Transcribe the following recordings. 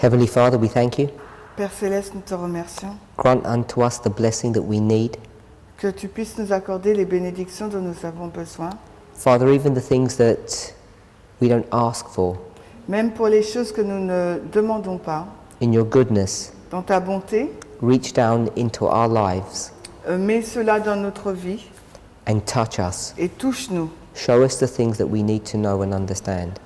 Heavenly Father, we thank you. Père Céleste, nous te remercions Grant unto us the blessing that we need. que tu puisses nous accorder les bénédictions dont nous avons besoin, Father, even the things that we don't ask for, même pour les choses que nous ne demandons pas. in your goodness, Dans ta bonté, reach down into our lives mets cela dans notre vie and touch us. et touche-nous. Show us the things that we need to know and understand.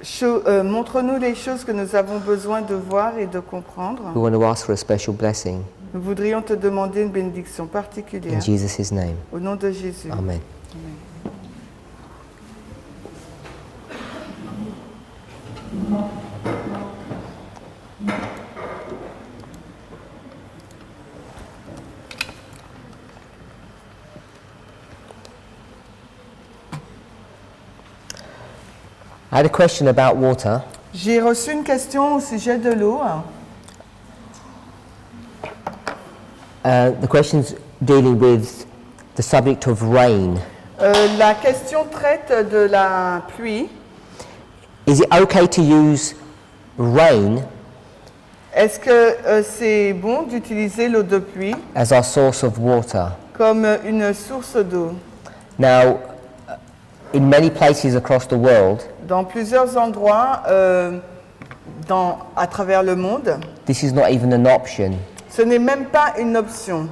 Montre-nous les choses que nous avons besoin de voir et de comprendre. We want to ask for a special blessing. Nous voudrions te demander une bénédiction In particulière. Jesus' name. Au nom de Jésus. Amen. Amen. I had a question about water. J'ai reçu une question au sujet de l'eau. The question's dealing with the subject of rain. La question traite de la pluie. Is it okay to use rain Est-ce que c'est bon d'utiliser l'eau de pluie as our source of water? comme une source d'eau? Now, in many places across the world, Dans plusieurs endroits à travers le monde, this is not even an option. ce n'est même pas une option.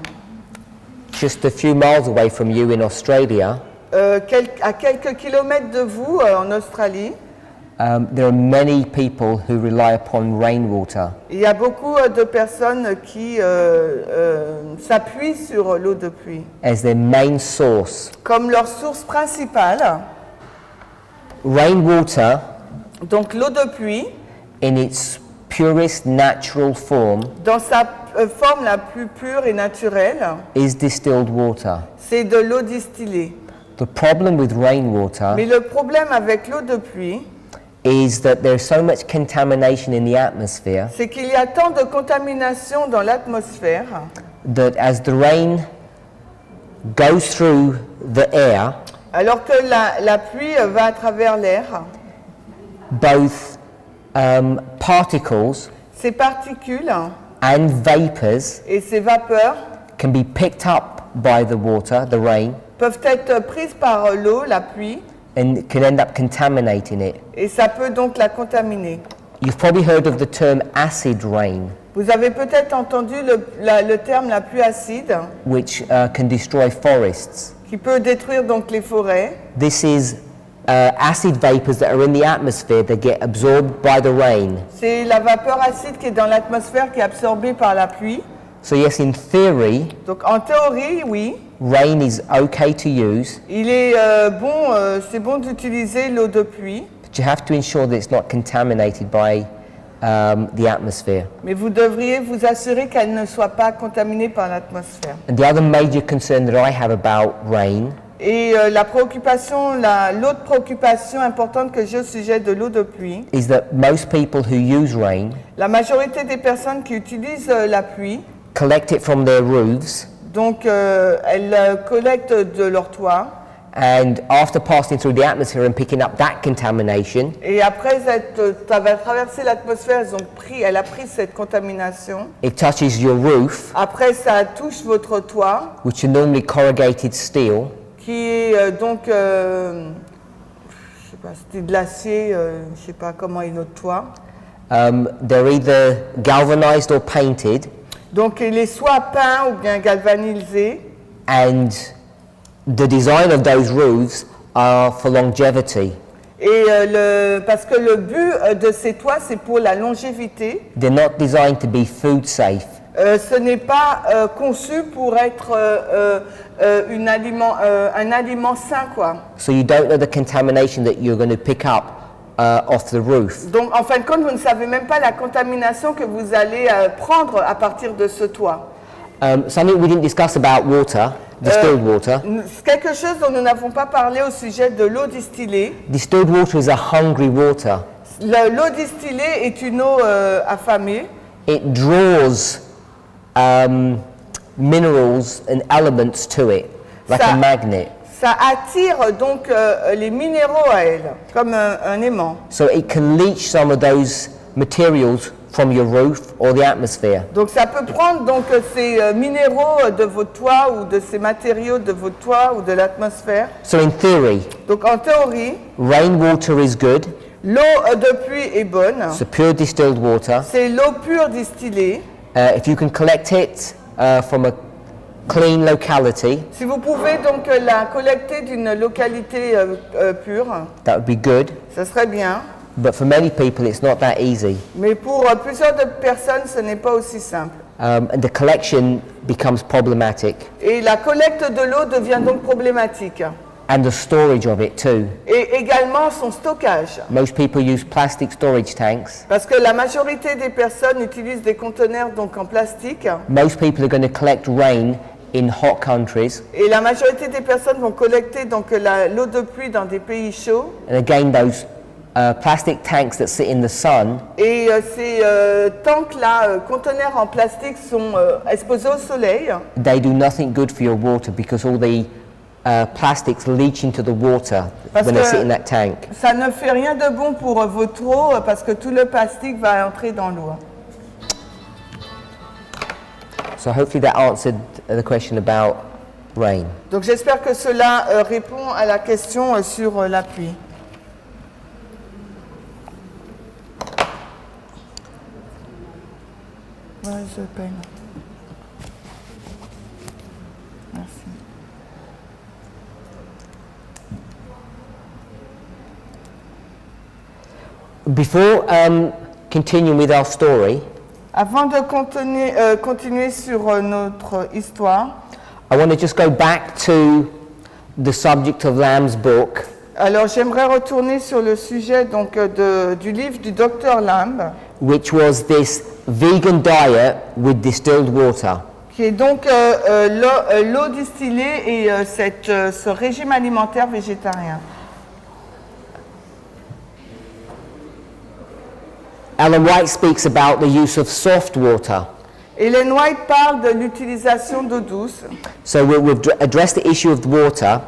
Just a few miles away from you in Australia, À quelques kilomètres de vous, en Australie, there are many people who rely upon rainwater. il y a beaucoup de personnes qui s'appuient sur l'eau de pluie As their main source. comme leur source principale. Rainwater, Donc l'eau de pluie, in its purest natural form, dans sa forme la plus pure et naturelle, is distilled water. c'est de l'eau distillée. The problem with rainwater Mais le problème avec l'eau de pluie, is that there's so much contamination in the atmosphere c'est qu'il y a tant de contamination dans l'atmosphère that as the rain goes through the air, alors que la pluie va à travers l'air. both particles Ces particules and vapors et ces vapeurs can be picked up by the water, the rain, peuvent être prises par l'eau, la pluie, and can end up contaminating it. et ça peut donc la contaminer. You've probably heard of the term acid rain, Vous avez peut-être entendu le terme la pluie acide, which can destroy forests. qui peut détruire donc les forêts. This is acid vapors that are in the atmosphere that get absorbed by the rain. C'est la vapeur acide qui est dans l'atmosphère qui est absorbée par la pluie. So yes, in theory, Donc en théorie, oui, rain is okay to use, il est c'est bon d'utiliser l'eau de pluie, but you have to ensure that it's not contaminated by the atmosphere. mais vous devriez vous assurer qu'elle ne soit pas contaminée par l'atmosphère. And the other major concern that I have about rain Et l'autre préoccupation importante que j'ai au sujet de l'eau de pluie, is that most people who use rain la majorité des personnes qui utilisent la pluie, collect it from their roofs, donc elles collectent de leur toit, and after passing through the atmosphere and picking up that contamination, et après avoir traversé l'atmosphère, elle a pris cette contamination. it touches your roof, Après, ça touche votre toit, which are normally corrugated steel, qui est donc, je sais pas, c'était de l'acier, je sais pas comment est notre toit. they're either galvanized or painted, Donc il est soit peint ou bien galvanisé, and the design of those roofs are for longevity. et parce que le but de ces toits, c'est pour la longévité. They're not designed to be food safe. Ce n'est pas conçu pour être un aliment sain, quoi. So you don't know the contamination that you're going to pick up off the roof. Donc en fin de compte, vous ne savez même pas la contamination que vous allez prendre à partir de ce toit. Something we didn't discuss about water, distilled water. Quelque chose dont nous n'avons pas parlé au sujet de l'eau distillée. Distilled water is a hungry water. L'eau distillée est une eau affamée. It draws minerals and elements to it, like a magnet. Ça attire donc les minéraux à elle, comme un aimant. So it can leach some of those materials from your roof or the atmosphere. Donc ça peut prendre donc ces minéraux de votre toit ou de ces matériaux de votre toit ou de l'atmosphère. So in theory, Donc en théorie, rainwater is good. l'eau de pluie est bonne. It's a pure distilled water. C'est l'eau pure distillée. If you can collect it from a clean locality, Si vous pouvez donc la collecter d'une localité pure, that would be good. ça serait bien. But for many people, it's not that easy. Mais pour plusieurs de personnes, ce n'est pas aussi simple. And the collection becomes problematic. Et la collecte de l'eau devient donc problématique. And the storage of it too. Et également son stockage. Most people use plastic storage tanks. Parce que la majorité des personnes utilisent des conteneurs donc en plastique. Most people are going to collect rain in hot countries. Et la majorité des personnes vont collecter donc l'eau de pluie dans des pays chauds. And again, those plastic tanks that sit in the sun, Et ces tanks-là, conteneurs en plastique, sont exposés au soleil. they do nothing good for your water because all the plastics leach into the water Parce when they que- sit in that tank. Ça ne fait rien de bon pour votre eau parce que tout le plastique va entrer dans l'eau. So hopefully that answered the question about rain. Donc j'espère que cela répond à la question sur la pluie. Where is the pen? Merci. Before continuing with our story, Avant de continuer sur notre histoire, I want to just go back to the subject of Lamb's book, alors j'aimerais retourner sur le sujet donc du livre du docteur Lamb, which was this vegan diet with distilled water. qui est donc l'eau distillée et ce régime alimentaire végétarien. Ellen White speaks about the use of soft water. Ellen White parle de l'utilisation d'eau douce. So we've addressed the issue of the water,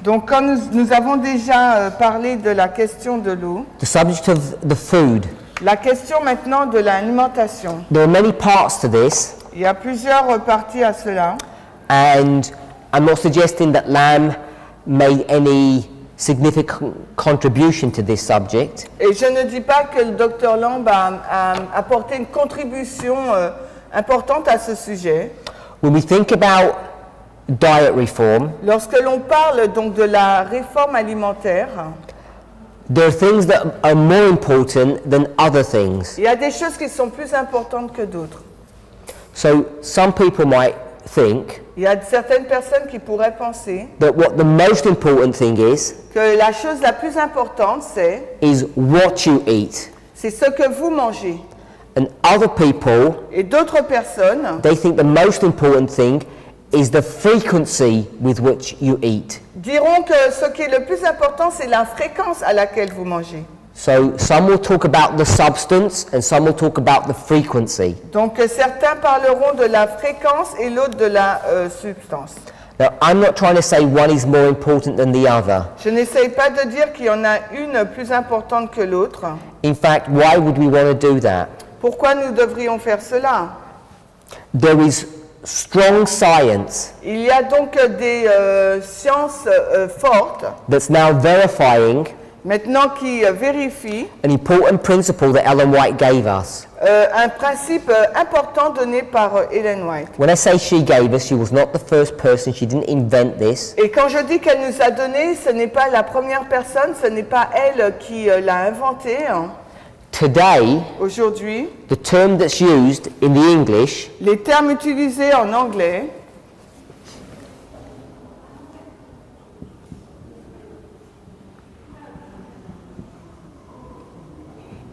Donc comme nous avons déjà parlé de la question de l'eau, the subject of the food. la question maintenant de l'alimentation. There are many parts to this, Il y a plusieurs parties à cela. and I'm not suggesting that Lamb made any significant contribution to this subject, Et je ne dis pas que le docteur Lamb a apporté une contribution importante à ce sujet. when we think about diet reform, Lorsque l'on parle donc de la réforme alimentaire, there are things that are more important than other things. il y a des choses qui sont plus importantes que d'autres. So some people might think Il y a certaines personnes qui pourraient penser that what the most important thing que la chose la plus importante, is what you eat. c'est ce que vous mangez. And other people, Et d'autres personnes they think the most important thing is the frequency with which you eat. diront que ce qui est le plus important, c'est la fréquence à laquelle vous mangez. So some will talk about the substance and some will talk about the frequency. Donc certains parleront de la fréquence et l'autre de la substance. Now, I'm not trying to say one is more important than the other. Je n'essaye pas de dire qu'il y en a une plus importante que l'autre. In fact, why would we want to do that? Pourquoi nous devrions faire cela? There is strong science Il y a donc des sciences fortes that's now verifying maintenant qui vérifient an important principle that Ellen White gave us. un principe important donné par Ellen White. When I say she gave us, she was not the first person, she didn't invent this. Et quand je dis qu'elle nous a donné, ce n'est pas la première personne, ce n'est pas elle qui l'a inventé. Today, Aujourd'hui, the term that's used in the English les termes utilisés en anglais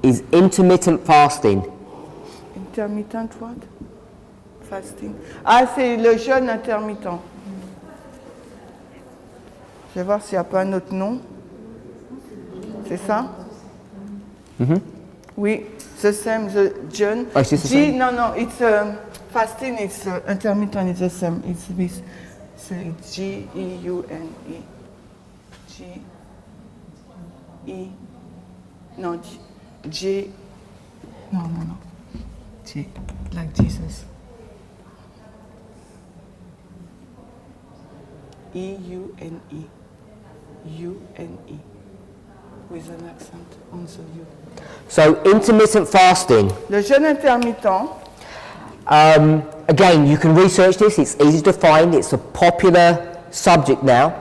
is intermittent fasting. Intermittent what? Fasting. Ah, c'est le jeûne intermittent. Je vais voir s'il n'y a pas un autre nom. C'est ça? Oui, the same, the jeûne. Oh, it's the same? No, it's fasting, it's intermittent, it's the same. It's this, so it's G-E-U-N-E. G-E, no, G, non. like Jesus. E-U-N-E. U-N-E. With an accent on the U. So intermittent fasting. Le jeûne intermittent, Again, you can research this. It's easy to find. It's a popular subject now.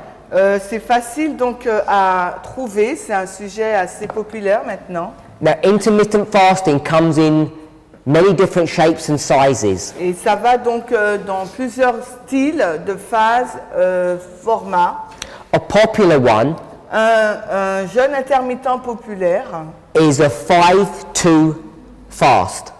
c'est facile donc à trouver, c'est un sujet assez populaire maintenant. Now, intermittent fasting comes in many different shapes and sizes. Et ça va donc dans plusieurs styles de phases, formats. A popular one Un jeûne intermittent populaire is a 5-2 fast.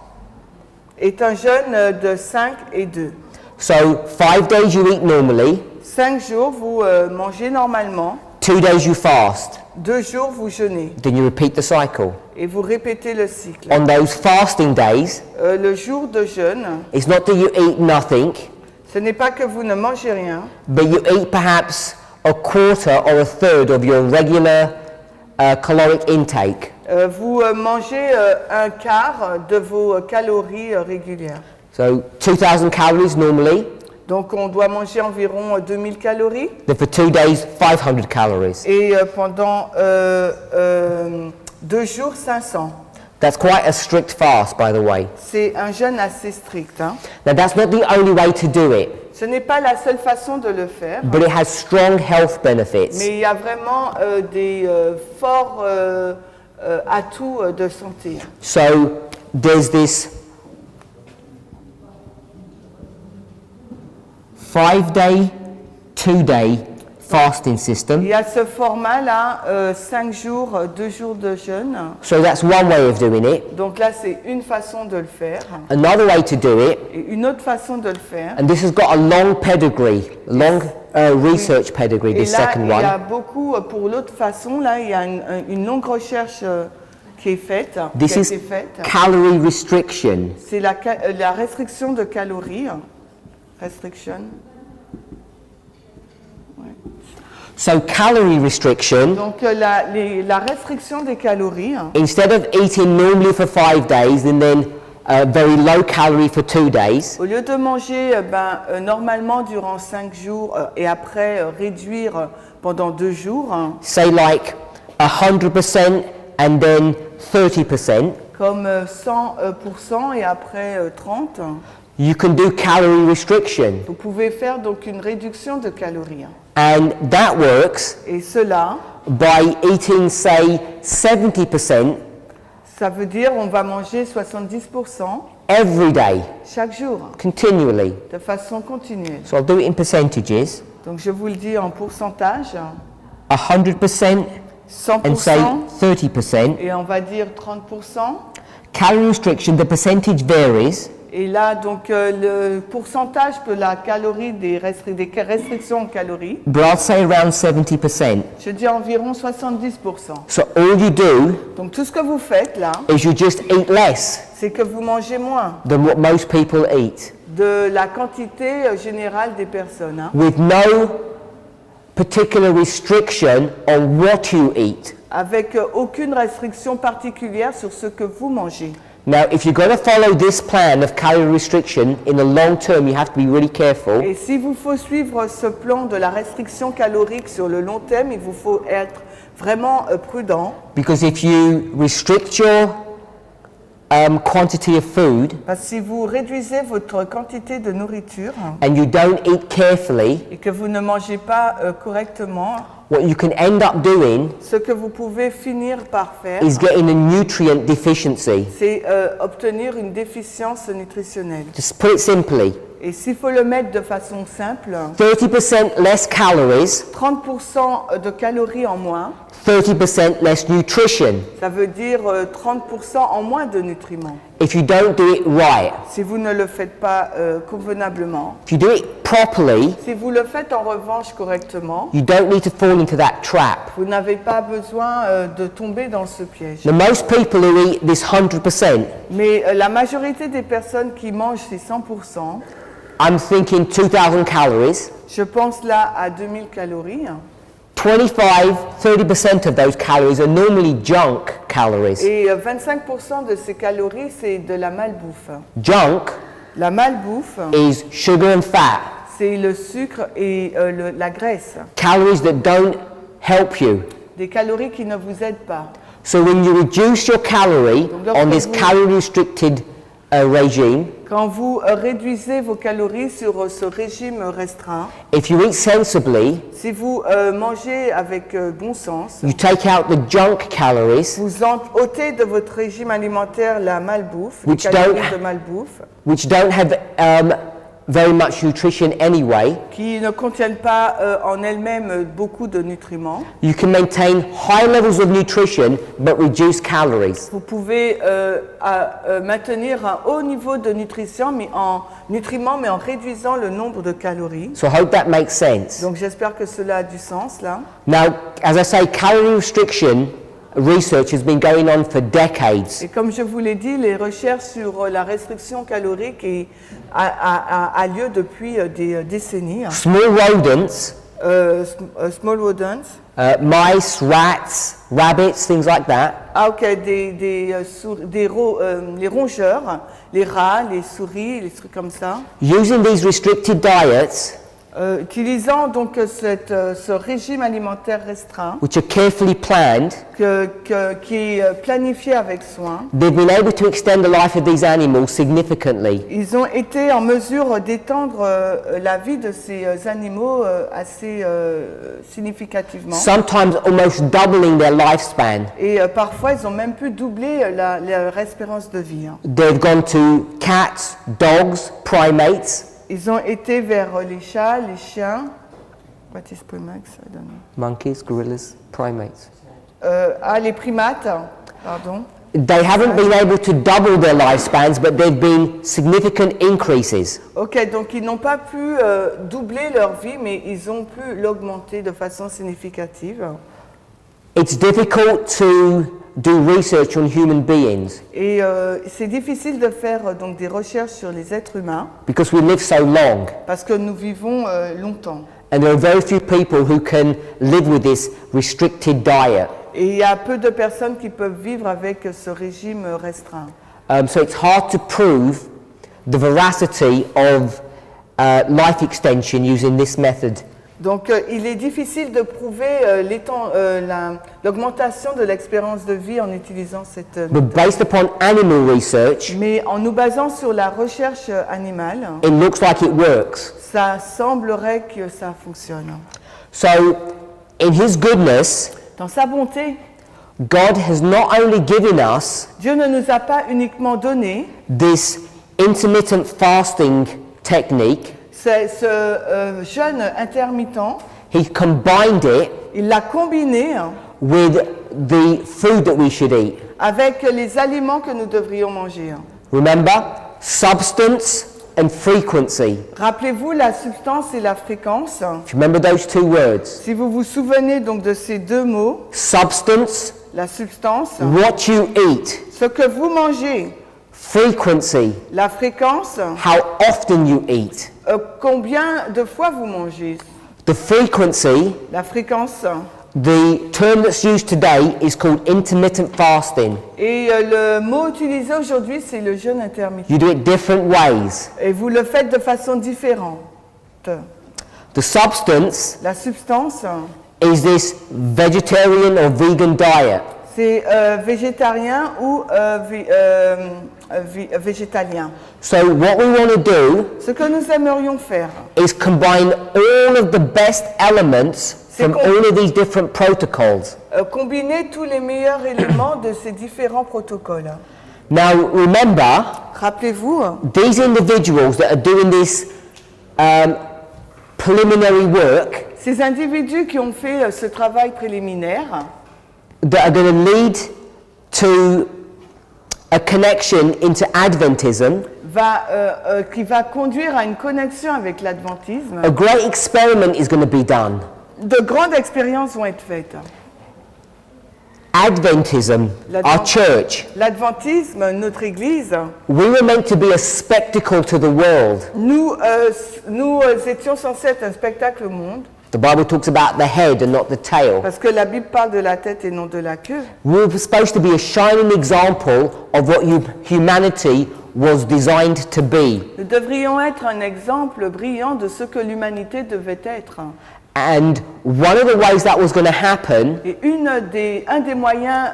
est un jeûne de 5 et 2. So 5 days you eat normally, 5 jours, vous mangez normalement. 2 days you fast, 2 jours, vous jeûnez. then you repeat the cycle. Et vous répétez le cycle. On those fasting days, Le jour de jeûne, it's not that you eat nothing, ce n'est pas que vous ne mangez rien, but you eat perhaps a quarter or a third of your regular caloric intake. vous mangez un quart de vos calories régulières. So 2,000 calories normally, Donc on doit manger environ 2000 calories then for 2 days 500 calories. et pendant 2 jours 500. That's quite a strict fast, by the way. C'est un jeûne assez strict. Hein. Now that's not the only way to do it, Ce n'est pas la seule façon de le faire, but it has strong health benefits. mais il y a vraiment des forts atouts de santé. So there's this 5-day, 2-day fasting Il system. y a ce format-là, 5 jours, 2 jours de jeûne. So that's one way of doing it. Donc là, c'est une façon de le faire. Another way to do it, Et une autre façon de le faire. and this has got a long pedigree, long research pedigree, Et this là, second il y a one. beaucoup, pour l'autre façon, là, il y a une longue recherche qui est faite, This qui a is été faite. calorie restriction. C'est la restriction de calories. Restriction. So calorie restriction, Donc la restriction des calories, instead of eating normally for 5 days and then very low calorie for 2 days, au lieu de manger normalement durant 5 jours et après réduire pendant 2 jours, say like 100% and then 30%, comme 100% et après 30%, you can do calorie restriction. vous pouvez faire donc une réduction de calories. And that works Et cela, by eating, say, 70% ça veut dire on va manger 70% every day, chaque jour, continually. de façon continuelle. So I'll do it in percentages. Donc je vous le dis en pourcentage, 100% and say 100% 30%. et on va dire 30%. Calorie restriction, the percentage varies. Et là, donc, le pourcentage de la calorie des restrictions en calories, But I'll say around 70%. je dis environ 70%. So all you do Donc, tout ce que vous faites là, is you just eat less c'est que vous mangez moins than what most people eat, de la quantité générale des personnes, hein, with no particular restriction on what you eat. avec aucune restriction particulière sur ce que vous mangez. Now, if you're going to follow this plan of calorie restriction in the long term, you have to be really careful. Et si vous faut suivre ce plan de la restriction calorique sur le long terme, il vous faut être vraiment prudent. Because if you restrict your quantity of food Parce que si vous réduisez votre quantité de nourriture and you don't eat carefully, et que vous ne mangez pas correctement, what you can end up doing ce que vous pouvez finir par faire, is getting a nutrient deficiency. c'est obtenir une déficience nutritionnelle. Just put it simply, Et s'il faut le mettre de façon simple, 30% less calories, 30% de calories en moins, 30% less nutrition. ça veut dire 30% en moins de nutriments. If you don't do it right, Si vous ne le faites pas convenablement, if you do it properly, si vous le faites en revanche correctement, you don't need to fall into that trap. vous n'avez pas besoin de tomber dans ce piège. Now, most people who eat this 100%, Mais la majorité des personnes qui mangent ces 100%, I'm thinking 2,000 calories, je pense là à 2000 calories, 25-30% of those calories are normally junk calories. Et 25% de ces calories, c'est de la malbouffe. Junk La malbouffe, is sugar and fat, c'est le sucre et la graisse. calories that don't help you. Des calories qui ne vous aident pas. So when you reduce your calorie Donc, on this vous- calorie restricted regime, Quand vous réduisez vos calories sur ce régime restreint, if you eat sensibly, si vous mangez avec bon sens, you take out the junk calories, vous ôtez de votre régime alimentaire la malbouffe, les Which calories don't- de malbouffe, which don't have very much nutrition anyway, qui ne contiennent pas en elles-mêmes beaucoup de nutriments. you can maintain high levels of nutrition but reduce calories. Vous pouvez maintenir un haut niveau de nutrition, mais en nutriments, mais en réduisant le nombre de calories. So I hope that makes sense. Donc j'espère que cela a du sens là. Now, as I say, calorie restriction research has been going on for decades. Et comme je vous l'ai dit, les recherches sur la restriction calorique a lieu depuis des décennies. Small rodents, Small rodents. mice, rats, rabbits, things like that, Ah ok, les rongeurs, les rats, les souris, les trucs comme ça. using these restricted diets, Utilisant donc ce régime alimentaire restreint which are carefully planned, qui est planifié avec soin, they've been able to extend the life of these animals significantly. ils ont été en mesure d'étendre la vie de ces animaux assez significativement. Sometimes almost doubling their lifespan. Et parfois, ils ont même pu doubler leur espérance de vie. They've gone to cats, dogs, primates, Ils ont été vers les chats, les chiens. What is primates? I don't know. monkeys, gorillas, primates. Les primates, pardon. They haven't been able to double their lifespans, but they've been significant increases. Ok, donc ils n'ont pas pu doubler leur vie, mais ils ont pu l'augmenter de façon significative. It's difficult to do research on human beings Et c'est difficile de faire donc des recherches sur les êtres humains because we live so long, parce que nous vivons longtemps. and there are very few people who can live with this restricted diet. Et il y a peu de personnes qui peuvent vivre avec ce régime restreint. So it's hard to prove the veracity of life extension using this method. Donc il est difficile de prouver l'augmentation de l'expérience de vie en utilisant cette But based upon animal research, mais en nous basant sur la recherche animale, it looks like it works. ça semblerait que ça fonctionne. So, in His goodness, Dans sa bonté, God has not only given us Dieu ne nous a pas uniquement donné this intermittent fasting technique, ce jeûne intermittent, He combined it il l'a combiné with the food that we should eat. avec les aliments que nous devrions manger. Remember, substance and frequency. Rappelez-vous la substance et la fréquence. If you remember those two words, Si vous vous souvenez donc de ces deux mots, substance, la substance, what you eat, ce que vous mangez, frequency, la fréquence, how often you eat. combien de fois vous mangez. The frequency, La fréquence. the term that's used today is called intermittent fasting. Et le mot utilisé aujourd'hui, c'est le jeûne intermittent. You do it different ways. Et vous le faites de façon différente. The substance La substance, is this vegetarian or vegan diet. c'est végétarien ou végétalien. So what we want to do Ce que nous aimerions faire, is combine all of the best elements from all of these different protocols. combiner tous les meilleurs éléments de ces différents protocoles. Now remember, Rappelez-vous, these individuals that are doing this preliminary work ces individus qui ont fait ce travail préliminaire, that are going to lead to a connection into Adventism, qui va conduire à une connexion avec l'adventisme, a great experiment is going to be done. de grandes expériences vont être faites. Adventism, our church, L'adventisme, notre Église, we were meant to be a spectacle to the world. nous étions censés être un spectacle au monde. The Bible talks about the head and not the tail. Parce que la Bible parle de la tête et non de la queue. We're supposed to be a shining example of what humanity was designed to be. Nous devrions être un exemple brillant de ce que l'humanité devait être. And one of the ways that was going to happen Et un des moyens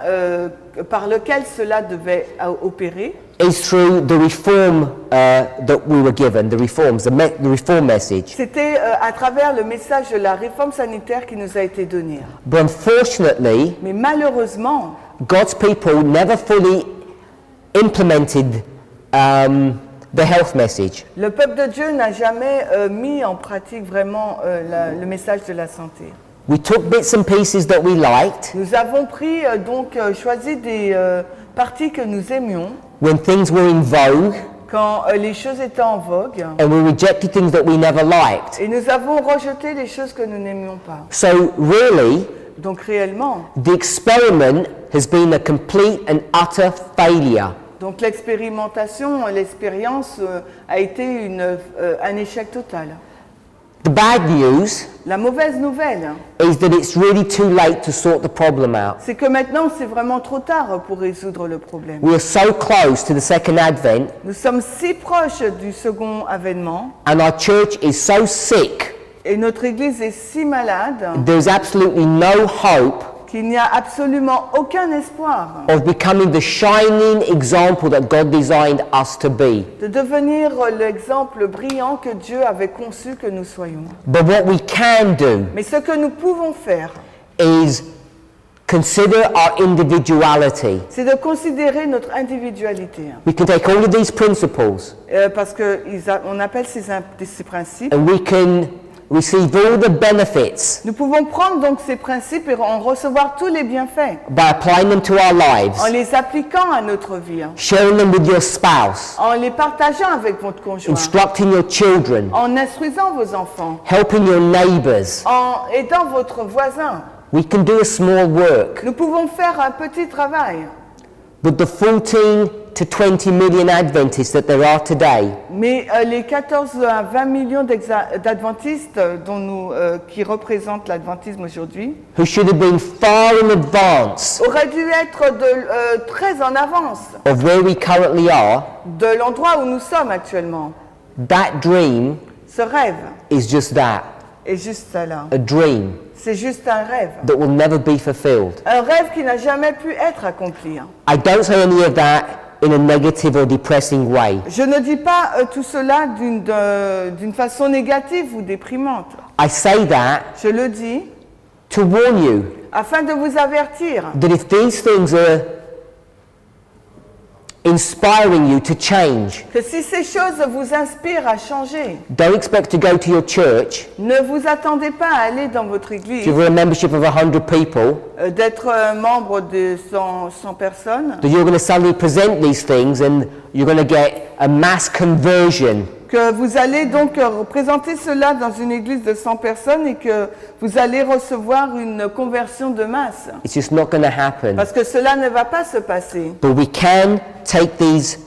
par lequel cela devait opérer, is through the reform that we were given, the reforms, the reform message. c'était à travers le message de la réforme sanitaire qui nous a été donné. But unfortunately, Mais malheureusement, God's people never fully implemented the health message. le peuple de Dieu n'a jamais mis en pratique vraiment le message de la santé. We took bits and pieces that we liked Nous avons pris choisi des parties que nous aimions when things were in vogue, quand les choses étaient en vogue, and we rejected things that we never liked. et nous avons rejeté les choses que nous n'aimions pas. So really, Donc réellement, the experiment has been a complete and utter failure. donc l'expérience a été un échec total. The bad news La mauvaise nouvelle, is that it's really too late to sort the problem out. c'est que maintenant c'est vraiment trop tard pour résoudre le problème. We are so close to the second advent, Nous sommes si proches du second avènement and our church is so sick, et notre Église est si malade there's absolutely no hope qu'il n'y a absolument aucun espoir of becoming the shining example that God designed us to be. de devenir l'exemple brillant que Dieu avait conçu que nous soyons. But what we can do Mais ce que nous pouvons faire, is consider our individuality. c'est de considérer notre individualité. We can take all of these principles Parce qu'on appelle ces principes. and we can receive all the benefits Nous pouvons prendre donc ces principes et en recevoir tous les bienfaits by applying them to our en lives, les appliquant à notre vie, sharing them with your spouse, en les partageant avec votre conjoint, instructing your children, en instruisant vos enfants, helping your neighbors. en aidant votre voisin. We can do a small work, Nous pouvons faire un petit travail. but the 14 to 20 million Adventists that there are today Mais les 14 à 20 millions d'adventistes qui représentent l'adventisme aujourd'hui who should have been far in advance auraient dû être très en avance of where we currently are, de l'endroit où nous sommes actuellement. that dream Ce rêve is just that, est juste ça là. a dream C'est juste un rêve. that will never be fulfilled. Un rêve qui n'a jamais pu être accompli. I don't say any of that in a negative or depressing way. Je ne dis pas tout cela d'une façon négative ou déprimante. I say that Je le dis to warn you afin de vous avertir that if these things are inspiring you to change, que si ces choses vous inspirent à changer, don't expect to go to your church, ne vous attendez pas à aller dans votre if église, you're a membership of 100 people, d'être membre de 100 personnes, that you're going to suddenly present these things and you're going to get a mass conversion. que vous allez donc représenter cela dans une église de 100 personnes et que vous allez recevoir une conversion de masse. It's just not going to happen. Parce que cela ne va pas se passer. But we can take these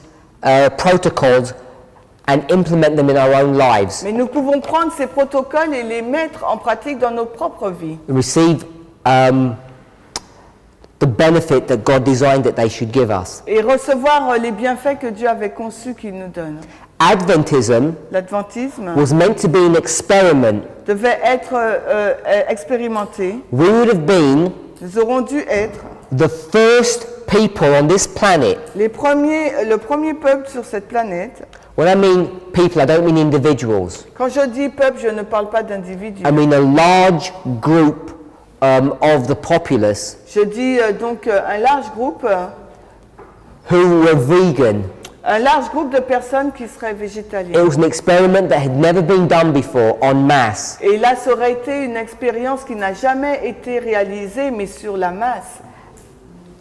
protocols and implement them in our own lives. Mais nous pouvons prendre ces protocoles et les mettre en pratique dans nos propres vies. Receive the benefit that God designed that they should give us. Et recevoir les bienfaits que Dieu avait conçus qu'il nous donne. Adventism L'adventisme was meant to be an experiment. devait être expérimenté. We would have been Nous aurons dû être the first people on this planet. le premier peuple sur cette planète. When I mean people, I don't mean individuals. Quand je dis peuple, je ne parle pas d'individus. I mean a large group of the populace Je dis donc un large groupe who were vegan. Un large groupe de personnes qui seraient It végétaliennes. was an experiment that had never been done before en masse. Et là, ça aurait été une expérience qui n'a jamais été réalisée, mais sur la masse.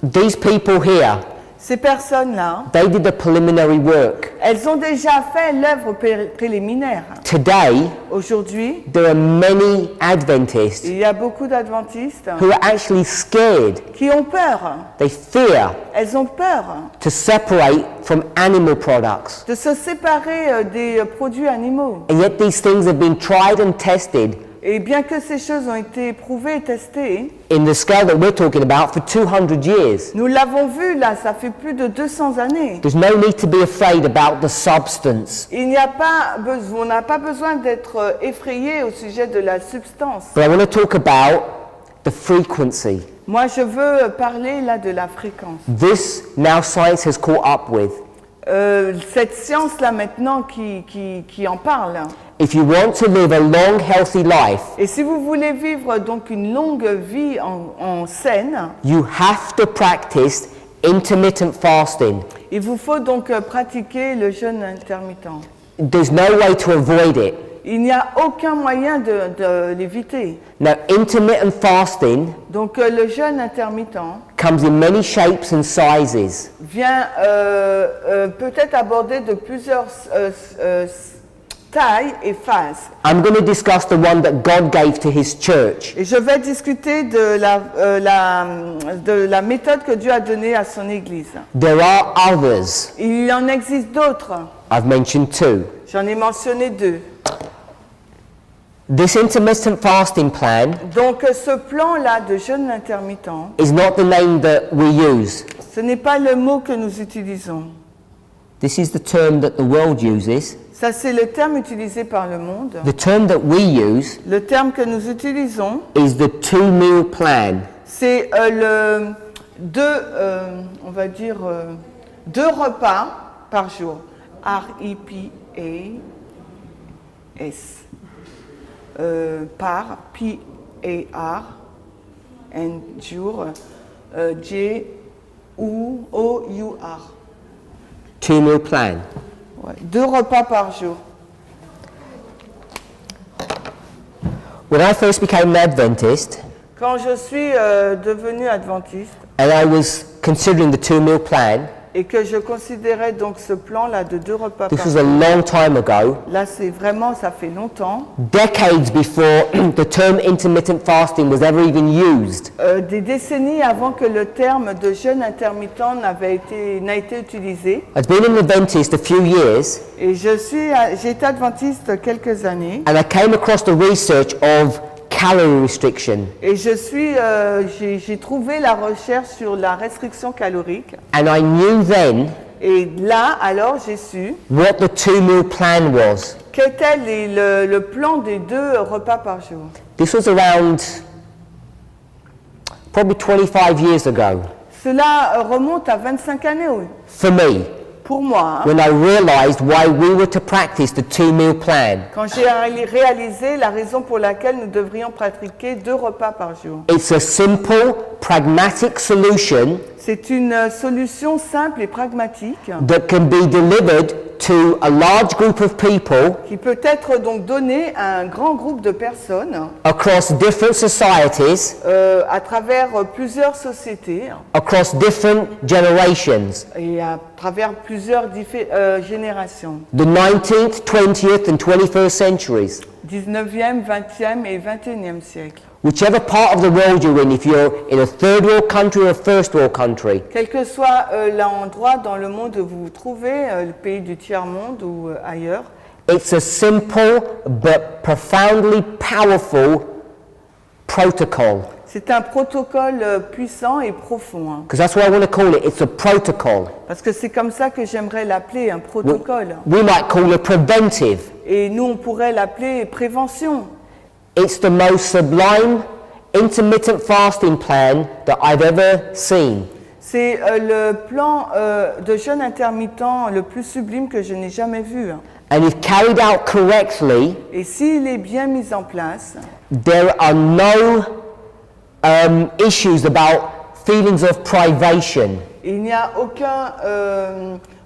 These people here, Ces personnes-là, they did the preliminary work. elles ont déjà fait l'œuvre préliminaire. Today, Aujourd'hui, there are many Adventists il y a beaucoup d'adventistes who are actually scared. qui ont peur. They fear Elles ont peur to separate from animal products. de se séparer des produits animaux. And yet these things have been tried and tested Et bien que ces choses ont été prouvées et testées, in the scale that we're talking about for 200 years. nous l'avons vu là, ça fait plus de 200 années. There's no need to be afraid about the substance. Il n'y a pas besoin, on n'a pas besoin d'être effrayé au sujet de la substance. But I want to talk about the frequency. Moi, je veux parler là de la fréquence. This now science has caught up with. Cette science-là maintenant qui en parle. If you want to live a long, healthy life, Et si vous voulez vivre donc une longue vie en saine, you have to practice intermittent fasting. il vous faut donc pratiquer le jeûne intermittent. There's no way to avoid it. Il n'y a aucun moyen de l'éviter. Now, intermittent fasting Donc le jeûne intermittent comes in many shapes and sizes. vient peut-être aborder de plusieurs tailles et phases. I'm going to discuss the one that God gave to His church. Et je vais discuter de la méthode que Dieu a donnée à son Église. There are others. Il en existe d'autres. I've mentioned two. J'en ai mentionné deux. This intermittent fasting plan Donc ce plan-là de jeûne intermittent, is not the name that we use. ce n'est pas le mot que nous utilisons. This is the term that the world uses. Ça, c'est le terme utilisé par le monde. The term that we use Le terme que nous utilisons, is the 2-meal plan. c'est on va dire, 2 repas par jour. R-I-P-A-S. Par, P-A-R, and jour, J-O-U-R. 2-meal plan. Ouais, 2 repas par jour. When I first became an Adventist, Quand je suis devenu adventiste and I was considering the 2-meal plan, et que je considérais donc ce plan-là de 2 repas this par was a jour, long time ago, là c'est vraiment, ça fait longtemps, decades before the term intermittent fasting was ever even used. des décennies avant que le terme de jeûne intermittent n'a été utilisé. I'd been an Adventist a few years, Et j'ai été adventiste quelques années. and I came across the research of calorie restriction, Et j'ai trouvé la recherche sur la restriction calorique. and I knew then Et là, alors, j'ai su what the 2-meal plan was. qu'était le plan des 2 repas par jour. This was around probably 25 years ago Cela remonte à 25 années, oui. for me, Pour moi, hein. when I realized why we were to practice the 2-meal plan. Quand j'ai réalisé la raison pour laquelle nous devrions pratiquer 2 repas par jour. It's a simple, pragmatic solution C'est une solution simple et pragmatique that can be delivered to a large group of people qui peut être donc donnée à un grand groupe de personnes across different societies, à travers plusieurs sociétés across different generations. et à travers plusieurs générations. The 19th, 20th and 21st centuries. 19e, 20e et 21e siècle. Whichever part of the world you're in, if you're in a third world country or a first world country, Quel que soit l'endroit dans le monde où vous vous trouvez, le pays du tiers-monde ou ailleurs, it's a simple but profoundly powerful protocol. c'est un protocole puissant et profond. Hein. Because that's what I want to call it. It's a protocol. Parce que c'est comme ça que j'aimerais l'appeler, un protocole. We might call it preventive. Et nous, on pourrait l'appeler prévention. It's the most sublime intermittent fasting plan that I've ever seen. C'est le plan de jeûne intermittent le plus sublime que je n'ai jamais vu. Hein. And if carried out correctly, Et s'il est bien mis en place, there are no issues about feelings of privation. il n'y a aucun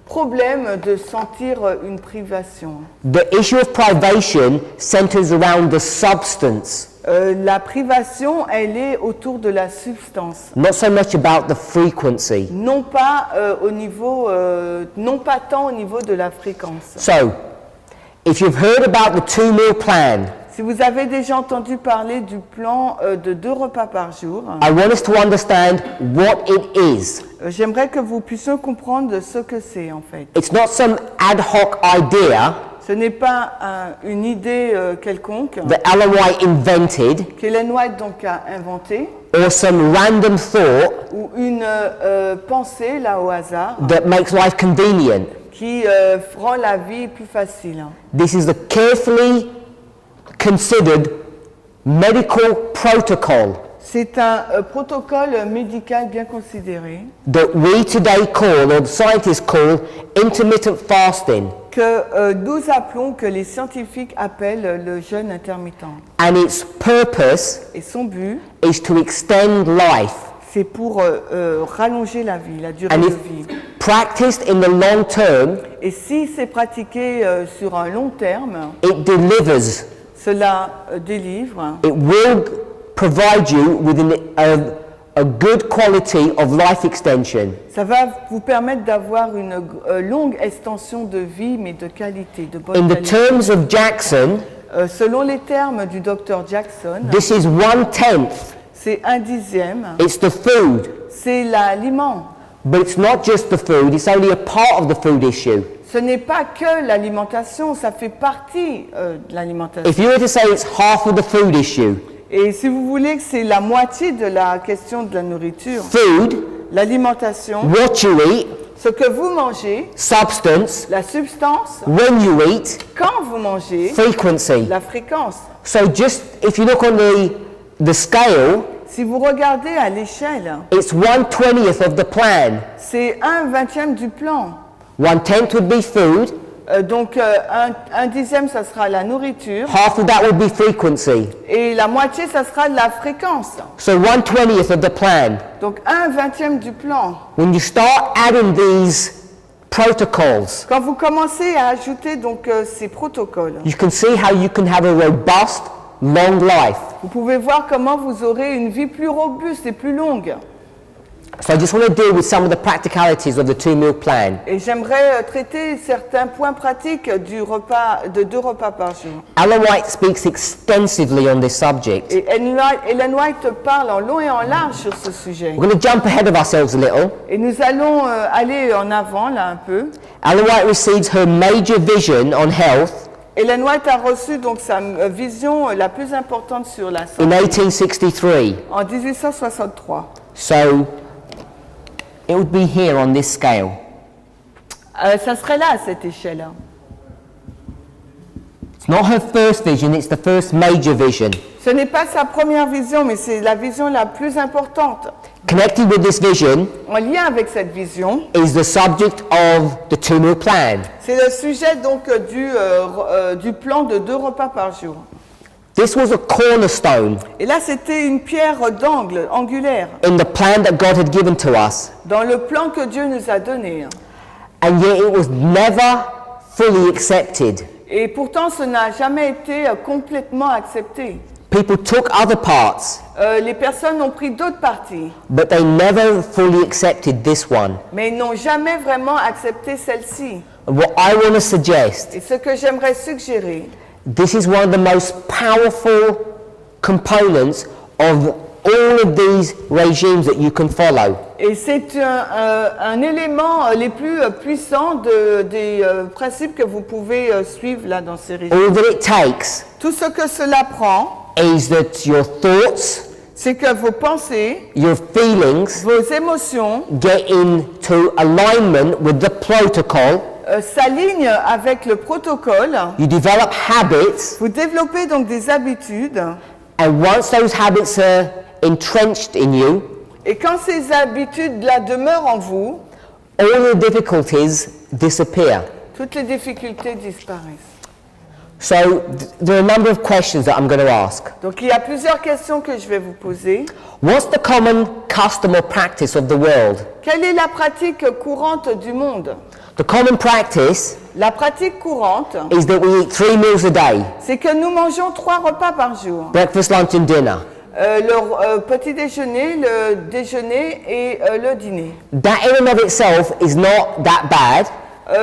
problème de sentir une privation. The issue of privation centers around the substance, La privation, elle est autour de la substance, not so much about the frequency. non pas non pas tant au niveau de la fréquence. So, if you've heard about the 2-meal plan, Si vous avez déjà entendu parler du plan de 2 repas par jour, I want us to understand what it is. j'aimerais que vous puissiez comprendre ce que c'est en fait. It's not some ad hoc idea. Ce n'est pas une idée quelconque that Ellen White invented, qu'Ellen White donc a inventée, or some random thought ou une pensée là au hasard that makes life convenient. qui rend la vie plus facile. This is a carefully considered medical protocol C'est un protocole médical bien considéré that we today call, or scientists call, intermittent fasting. que nous appelons, que les scientifiques appellent le jeûne intermittent. And its purpose Et son but, is to extend life. c'est pour rallonger la vie, la durée And de if vie. practiced in the long term, Et si c'est pratiqué sur un long terme, it delivers. cela délivre. It will provide you with a good quality of life extension. Ça va vous permettre d'avoir une longue extension de vie, mais de qualité, de bonne In the qualité. terms of Jackson, Selon les termes du docteur Jackson, this is 1/10. c'est 1/10, It's the food. c'est l'aliment. But it's not just the food, it's only a part of the food issue. Ce n'est pas que l'alimentation, ça fait partie de l'alimentation. If you were to say it's half of the food issue, Et si vous voulez que c'est la moitié de la question de la nourriture, food, l'alimentation, what you eat, ce que vous mangez, substance, la substance, when you eat, quand vous mangez, frequency. la fréquence. So just if you look on the scale, Si vous regardez à l'échelle, it's 1/20th of the plan. c'est 1/20 du plan. 1/10 would be food, Donc un dixième, ça sera la nourriture, half of that would be frequency. et la moitié, ça sera de la fréquence. So 1/20th of the plan. Donc 1/20 du plan. When you start adding these protocols, Quand vous commencez à ajouter donc ces protocoles, you can see how you can have a robust, long life. vous pouvez voir comment vous aurez une vie plus robuste et plus longue. So I just want to deal with some of the practicalities of the 2-meal plan. Et j'aimerais traiter certains points pratiques du repas, de 2 repas par jour. Ellen White speaks extensively on this subject. Et Ellen White parle en long et en large sur ce sujet. We're going to jump ahead of ourselves a little. Et nous allons aller en avant là un peu. Ellen White receives her major vision on health Ellen White a reçu donc sa vision la plus importante sur la in santé 1863. en 1863. So it would be here on this scale. Ça serait là à cette échelle. It's not her first vision, it's the first major vision. Ce n'est pas sa première vision, mais c'est la vision la plus importante. Connected with this vision En lien avec cette vision, is the subject of the 2-meal plan. c'est le sujet donc du plan de 2 repas par jour. This was a cornerstone Et là, c'était une pierre d'angle, angulaire, in the plan that God had given to us. dans le plan que Dieu nous a donné. And yet it was never fully accepted. Et pourtant, ce n'a jamais été complètement accepté. People took other parts, Les personnes ont pris d'autres parties, but they never fully accepted this one. mais ils n'ont jamais vraiment accepté celle-ci. And what I want to suggest, Et ce que j'aimerais suggérer, this is one of the most powerful components of all of these regimes that you can follow. et c'est un élément les plus puissants des principes que vous pouvez suivre là dans ces régimes. All that it takes Tout ce que cela prend, is that your thoughts, c'est que vos pensées, your feelings vos émotions get into alignment with the protocol. s'alignent avec le protocole. You develop habits, Vous développez donc des habitudes, and once those habits are entrenched in you, et quand ces habitudes-là demeurent en vous, all the difficulties disappear. toutes les difficultés disparaissent. So there are a number of questions that I'm going to ask. Donc il y a plusieurs questions que je vais vous poser. What's the common custom or practice of the world? Quelle est la pratique courante du monde? The common practice La pratique courante, is that we eat 3 meals a day, c'est que nous mangeons 3 repas par jour. breakfast, lunch and dinner. Le petit déjeuner, le déjeuner et le dîner. That in and of itself is not that bad,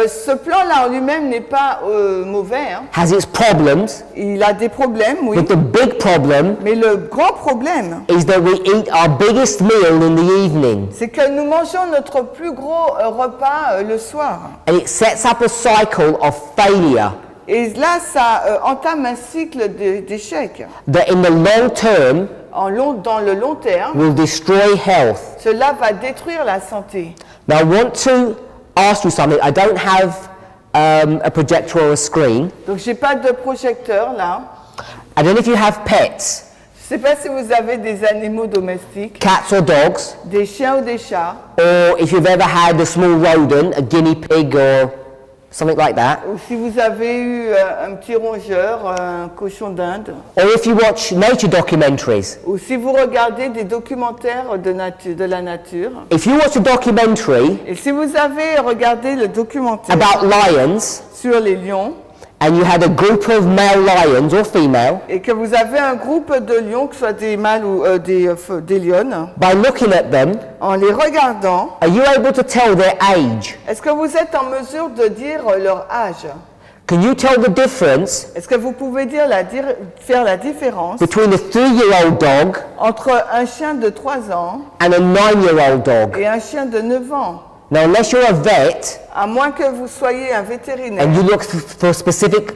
Ce plan-là en lui-même n'est pas mauvais. Hein. has its problems, Il a des problèmes, oui. but the big problem Mais le grand problème, is that we eat our biggest meal in the evening. c'est que nous mangeons notre plus gros repas le soir. And it sets up a cycle of failure. Et là, ça entame un cycle d'échecs. that in the long term Dans le long terme, will destroy health. cela va détruire la santé. Now I want to ask you something. I don't have a projector or a screen. Donc, j'ai pas de projecteur là. I don't know if you have pets, Je sais pas si vous avez des animaux domestiques, cats or dogs, des chiens ou des chats, or if you've ever had a small rodent, a guinea pig or something like that, ou si vous avez eu un petit rongeur, un cochon d'Inde, or if you watch nature documentaries. ou si vous regardez des documentaires de la nature. If you watch a documentary Et si vous avez regardé le documentaire about lions sur les lions, and you had a group of male lions or female, et que vous avez un groupe de lions, que ce soit des mâles ou des lionnes, by looking at them, en les regardant, are you able to tell their age? est-ce que vous êtes en mesure de dire leur âge? Can you tell the difference Est-ce que vous pouvez faire la différence between a 3-year-old dog entre un chien de 3 ans and a 9-year-old dog? et un chien de 9 ans? Now, unless you're a vet À moins que vous soyez un vétérinaire and you look for specific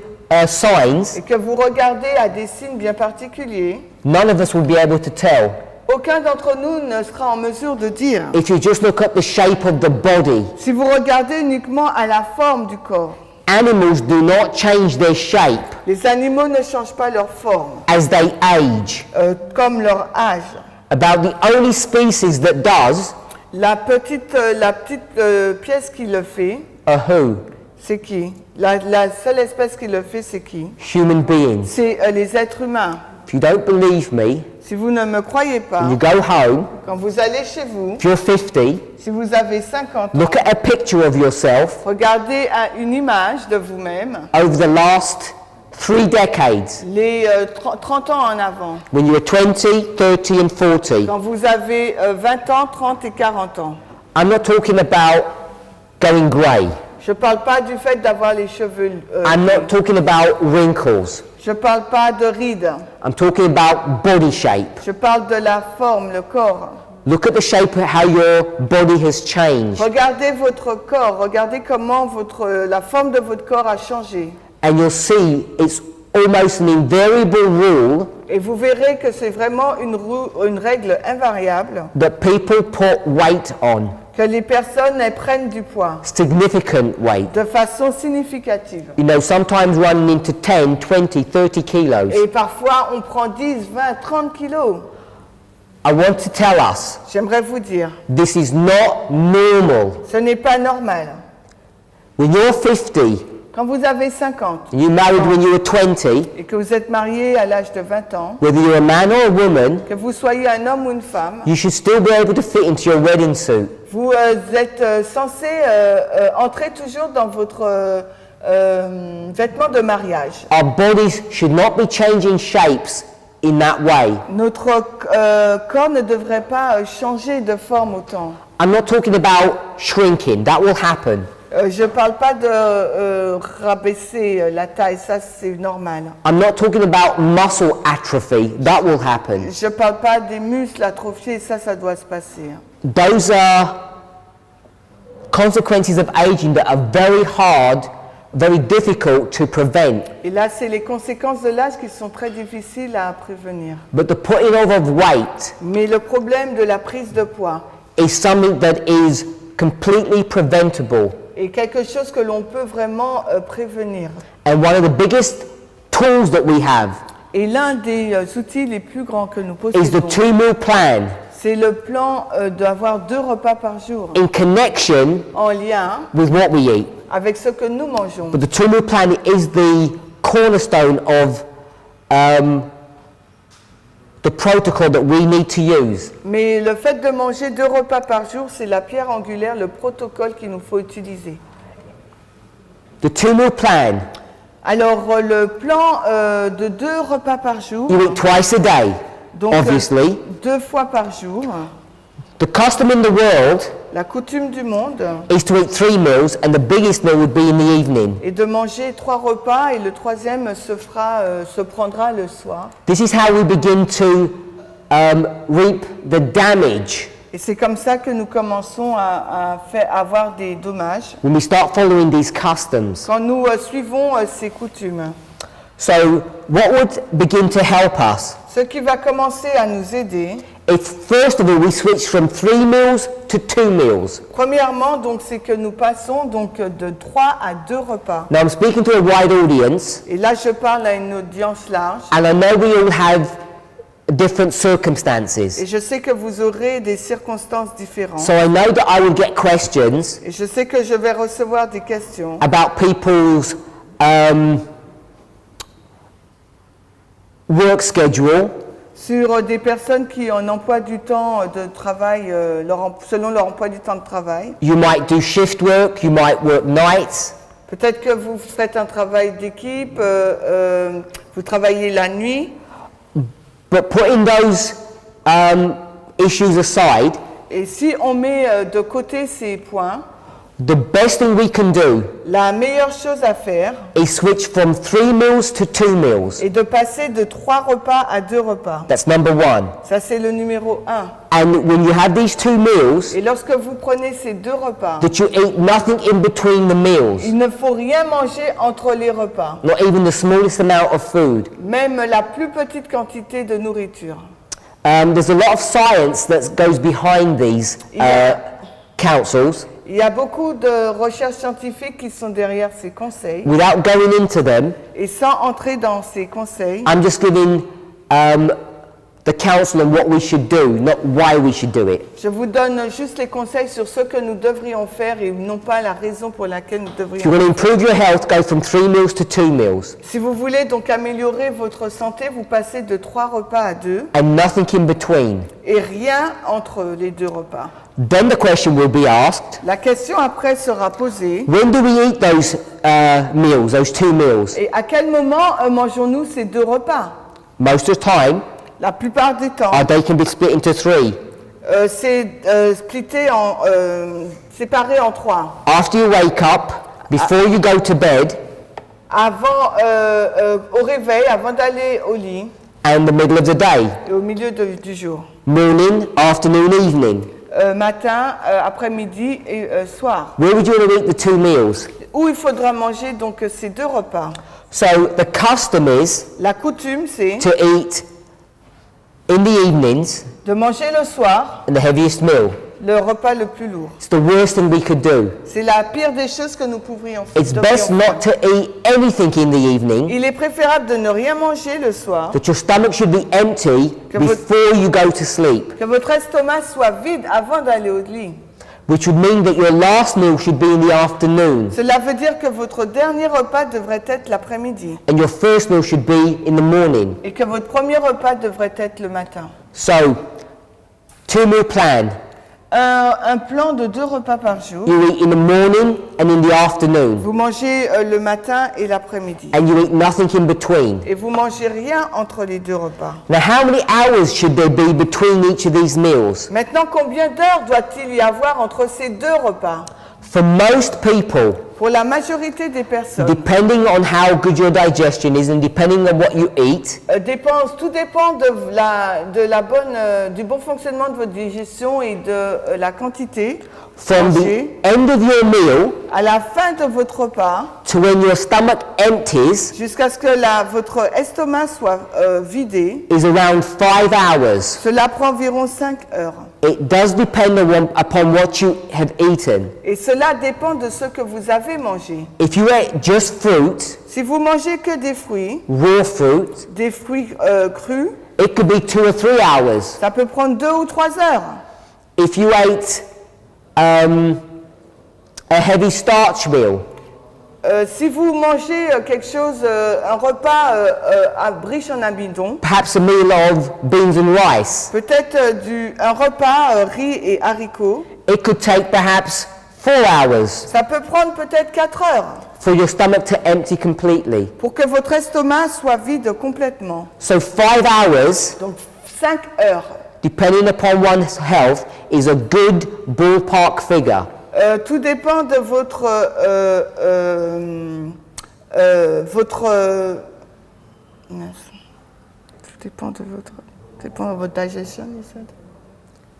signs, et que vous regardez à des signes bien particuliers, none of us will be able to tell. aucun d'entre nous ne sera en mesure de dire. If you just look at the shape of the body, Si vous regardez uniquement à la forme du corps, animals do not change their shape les animaux ne changent pas leur forme, as they age. comme leur âge. About the only species that does La petite pièce qui le fait, are who? c'est qui? La seule espèce qui le fait, c'est qui? Human beings. C'est les êtres humains. If you don't believe me, Si vous ne me croyez pas, when you go home, quand vous allez chez vous, if you're 50, si vous avez 50 ans, look at a picture of yourself regardez une image de vous-même over the last 3 decades, les 30 ans en avant, when you were 20, 30 and 40. quand vous avez 20 ans, 30 et 40 ans. I'm not talking about going grey. Je ne parle pas du fait d'avoir les cheveux I'm not talking about wrinkles. je ne parle pas de rides. I'm talking about body shape. Je parle de la forme, le corps. Look at the shape of how your body has changed. Regardez votre corps, regardez comment la forme de votre corps a changé. And you'll see it's almost an invariable rule Et vous verrez que c'est vraiment une règle invariable that people put weight on, que les personnes elles prennent du poids significant weight. de façon significative. You know, sometimes running into 10, 20, 30 kilos. Et parfois, on prend 10, 20, 30 kilos. I want to tell us, J'aimerais vous dire, this is not normal. ce n'est pas normal. When you're 50, Quand vous avez 50 and you married when you were 20, et que vous êtes marié à l'âge de 20 ans, whether you're a man or a woman, que vous soyez un homme ou une femme, you should still be able to fit into your wedding suit. vous êtes censé entrer toujours dans votre vêtement de mariage. Our bodies should not be changing shapes in that way. Notre corps ne devrait pas changer de forme autant. I'm not talking about shrinking, that will happen. Je ne parle pas de rabaisser la taille, ça c'est normal. I'm not talking about muscle atrophy, that will happen. Je ne parle pas des muscles atrophiés, ça doit se passer. Those are consequences of aging that are very hard, very difficult to prevent. Et là, c'est les conséquences de l'âge qui sont très difficiles à prévenir. But the putting off of weight Mais le problème de la prise de poids is something that is completely preventable. est quelque chose que l'on peut vraiment prévenir. And one of the biggest tools that we have Et l'un des outils les plus grands que nous is the possédons, 2-meal plan c'est le plan d'avoir 2 repas par jour in connection en lien with what we eat. avec ce que nous mangeons. But the 2-meal plan is the cornerstone of the protocol that we need to use. Mais le fait de manger 2 repas par jour, c'est la pierre angulaire, le protocole qu'il nous faut utiliser. The 2-meal plan, Alors, le plan de 2 repas par jour, you eat twice a day, donc obviously. 2 fois par jour, The custom in the world la coutume du monde is to eat 3 meals, and the biggest meal would be in the evening. est de manger 3 repas et le troisième se prendra le soir. This is how we begin to reap the damage Et c'est comme ça que nous commençons à avoir des dommages when we start following these customs. quand nous suivons ces coutumes. So what would begin to help us? Ce qui va commencer à nous aider, If first of all we switch from 3 meals to 2 meals. premièrement, donc, c'est que nous passons donc de 3 à 2 repas. Now I'm speaking to a wide audience, Et là, je parle à une audience large. and I know we all have different circumstances. Et je sais que vous aurez des circonstances différentes. So I know that I will get questions Et je sais que je vais recevoir des questions about people's work schedule, sur des personnes qui ont un emploi du temps de travail, selon leur emploi du temps de travail. you might do shift work, you might work nights, Peut-être que vous faites un travail d'équipe, vous travaillez la nuit. but putting those issues aside, Et si on met de côté ces points, the best thing we can do la meilleure chose à faire is switch from 3 meals to 2 meals. est de passer de 3 repas à 2 repas. That's number 1. Ça, c'est le numéro 1. And when you have these 2 meals, Et lorsque vous prenez ces 2 repas, that you eat nothing in between the meals, il ne faut rien manger entre les repas, not even the smallest amount of food. même la plus petite quantité de nourriture. There's a lot of science that goes behind these counsels. Il y a beaucoup de recherches scientifiques qui sont derrière ces conseils. Without going into them, Et sans entrer dans ces conseils, I'm just giving the counsel on what we should do, not why we should do it. je vous donne juste les conseils sur ce que nous devrions faire et non pas la raison pour laquelle nous If you devrions. want to improve your health, go from 3 meals to 2 meals, Si vous voulez donc améliorer votre santé, vous passez de 3 repas à 2 and nothing in between. et rien entre les 2 repas. Then the question will be asked, La question après sera posée, when do we eat those meals, those 2 meals? et à quel moment mangeons-nous ces 2 repas? Most of the time, La plupart du temps, they can be split into 3. c'est séparé en 3. After you wake up, before you go to bed, Avant, au réveil, avant d'aller au lit, and the middle of the day, et au milieu du jour. morning, afternoon, evening. Matin, après-midi et soir. Where would you want to eat the 2 meals? Où il faudra manger donc ces 2 repas. So the custom is La coutume, c'est to eat in the evenings de manger le soir and the heaviest meal. le repas le plus lourd. It's the worst thing we could do. C'est la pire des choses que nous pourrions It's devrions best faire. not to eat anything in the evening, Il est préférable de ne rien manger le soir, that your stomach should be empty Que votre- before you go to sleep, que votre estomac soit vide avant d'aller au lit. which would mean that your last meal should be in the afternoon Cela veut dire que votre dernier repas devrait être l'après-midi and your first meal should be in the morning. et que votre premier repas devrait être le matin. So, 2 meal plan. Un plan de 2 repas par jour. You eat in the morning and in the afternoon, Vous mangez le matin et l'après-midi. and you eat nothing in between. Et vous mangez rien entre les 2 repas. Now, how many hours should there be between each of these meals? Maintenant, combien d'heures doit-il y avoir entre ces 2 repas? For most people, Pour la majorité des personnes, depending on how good your digestion is and depending on what you eat, tout dépend du bon fonctionnement de votre digestion et de la quantité from the mangée. end of your meal À la fin de votre repas, to when your stomach empties jusqu'à ce que votre estomac soit vidé, is around 5 hours. cela prend environ 5 heures. It does depend upon what you have eaten. Et cela dépend de ce que vous avez mangé. If you ate just fruit, Si vous mangez que des fruits crus, it could be 2 or 3 hours. ça peut prendre 2 ou 3 heures. If you ate a heavy starch meal, Si vous mangez quelque chose, un repas riche en amidon, perhaps a meal of beans and rice, peut-être un repas riz et haricots, it could take perhaps 4 hours ça peut prendre peut-être 4 heures for your stomach to empty completely. pour que votre estomac soit vide complètement. So 5 hours, Donc 5 heures. depending upon one's health, is a good ballpark figure. Tout dépend de votre tout dépend de votre digestion, you said?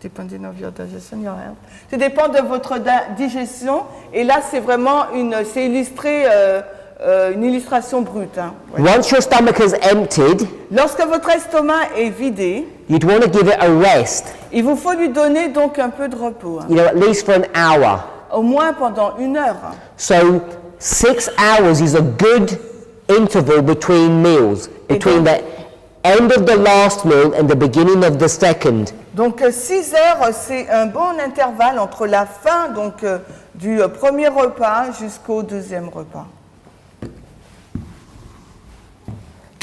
Depending of your digestion, your health. Ça dépend de votre digestion. Et là, c'est vraiment c'est illustré, une illustration brute. Hein. Ouais. Once your stomach is emptied, Lorsque votre estomac est vidé, you'd want to give it a rest, il vous faut lui donner donc un peu de repos. Hein. at least for an hour. Au moins pendant 1 heure. So 6 hours is a good interval between meals, between the end of the last meal and the beginning of the second. Donc 6 heures, c'est un bon intervalle entre la fin donc, du premier repas jusqu'au deuxième repas.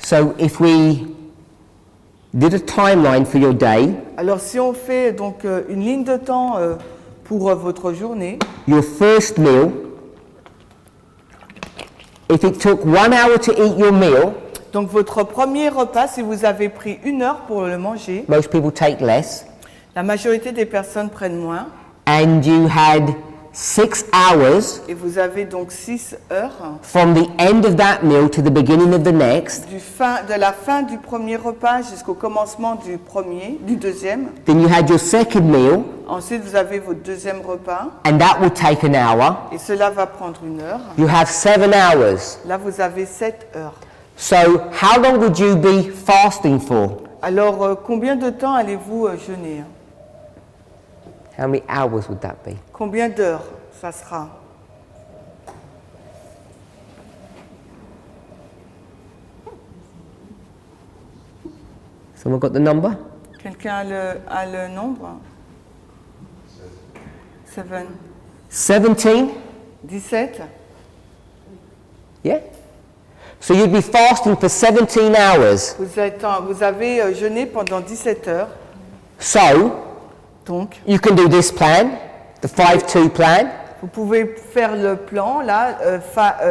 So if we did a timeline for your day, Alors si on fait donc une ligne de temps pour votre journée, your first meal, if it took 1 hour to eat your meal, donc votre premier repas, si vous avez pris 1 heure pour le manger, most people take less, la majorité des personnes prennent moins, and you had 6 hours et vous avez donc 6 heures from the end of that meal to the beginning of the next, de la fin du premier repas jusqu'au commencement du deuxième. then you had your second meal, Ensuite, vous avez votre deuxième repas, and that will take an hour. et cela va prendre 1 heure. You have 7 hours. Là, vous avez 7 heures. So how long would you be fasting for? Alors, combien de temps allez-vous jeûner? How many hours would that be? Combien d'heures ça sera? Someone got the number? Quelqu'un a le nombre? 7. 17? 17? Yeah? So you'd be fasting for 17 hours. Vous avez jeûné pendant 17 heures. So Donc, you can do this plan, the 5-2 plan, vous pouvez faire le plan, là,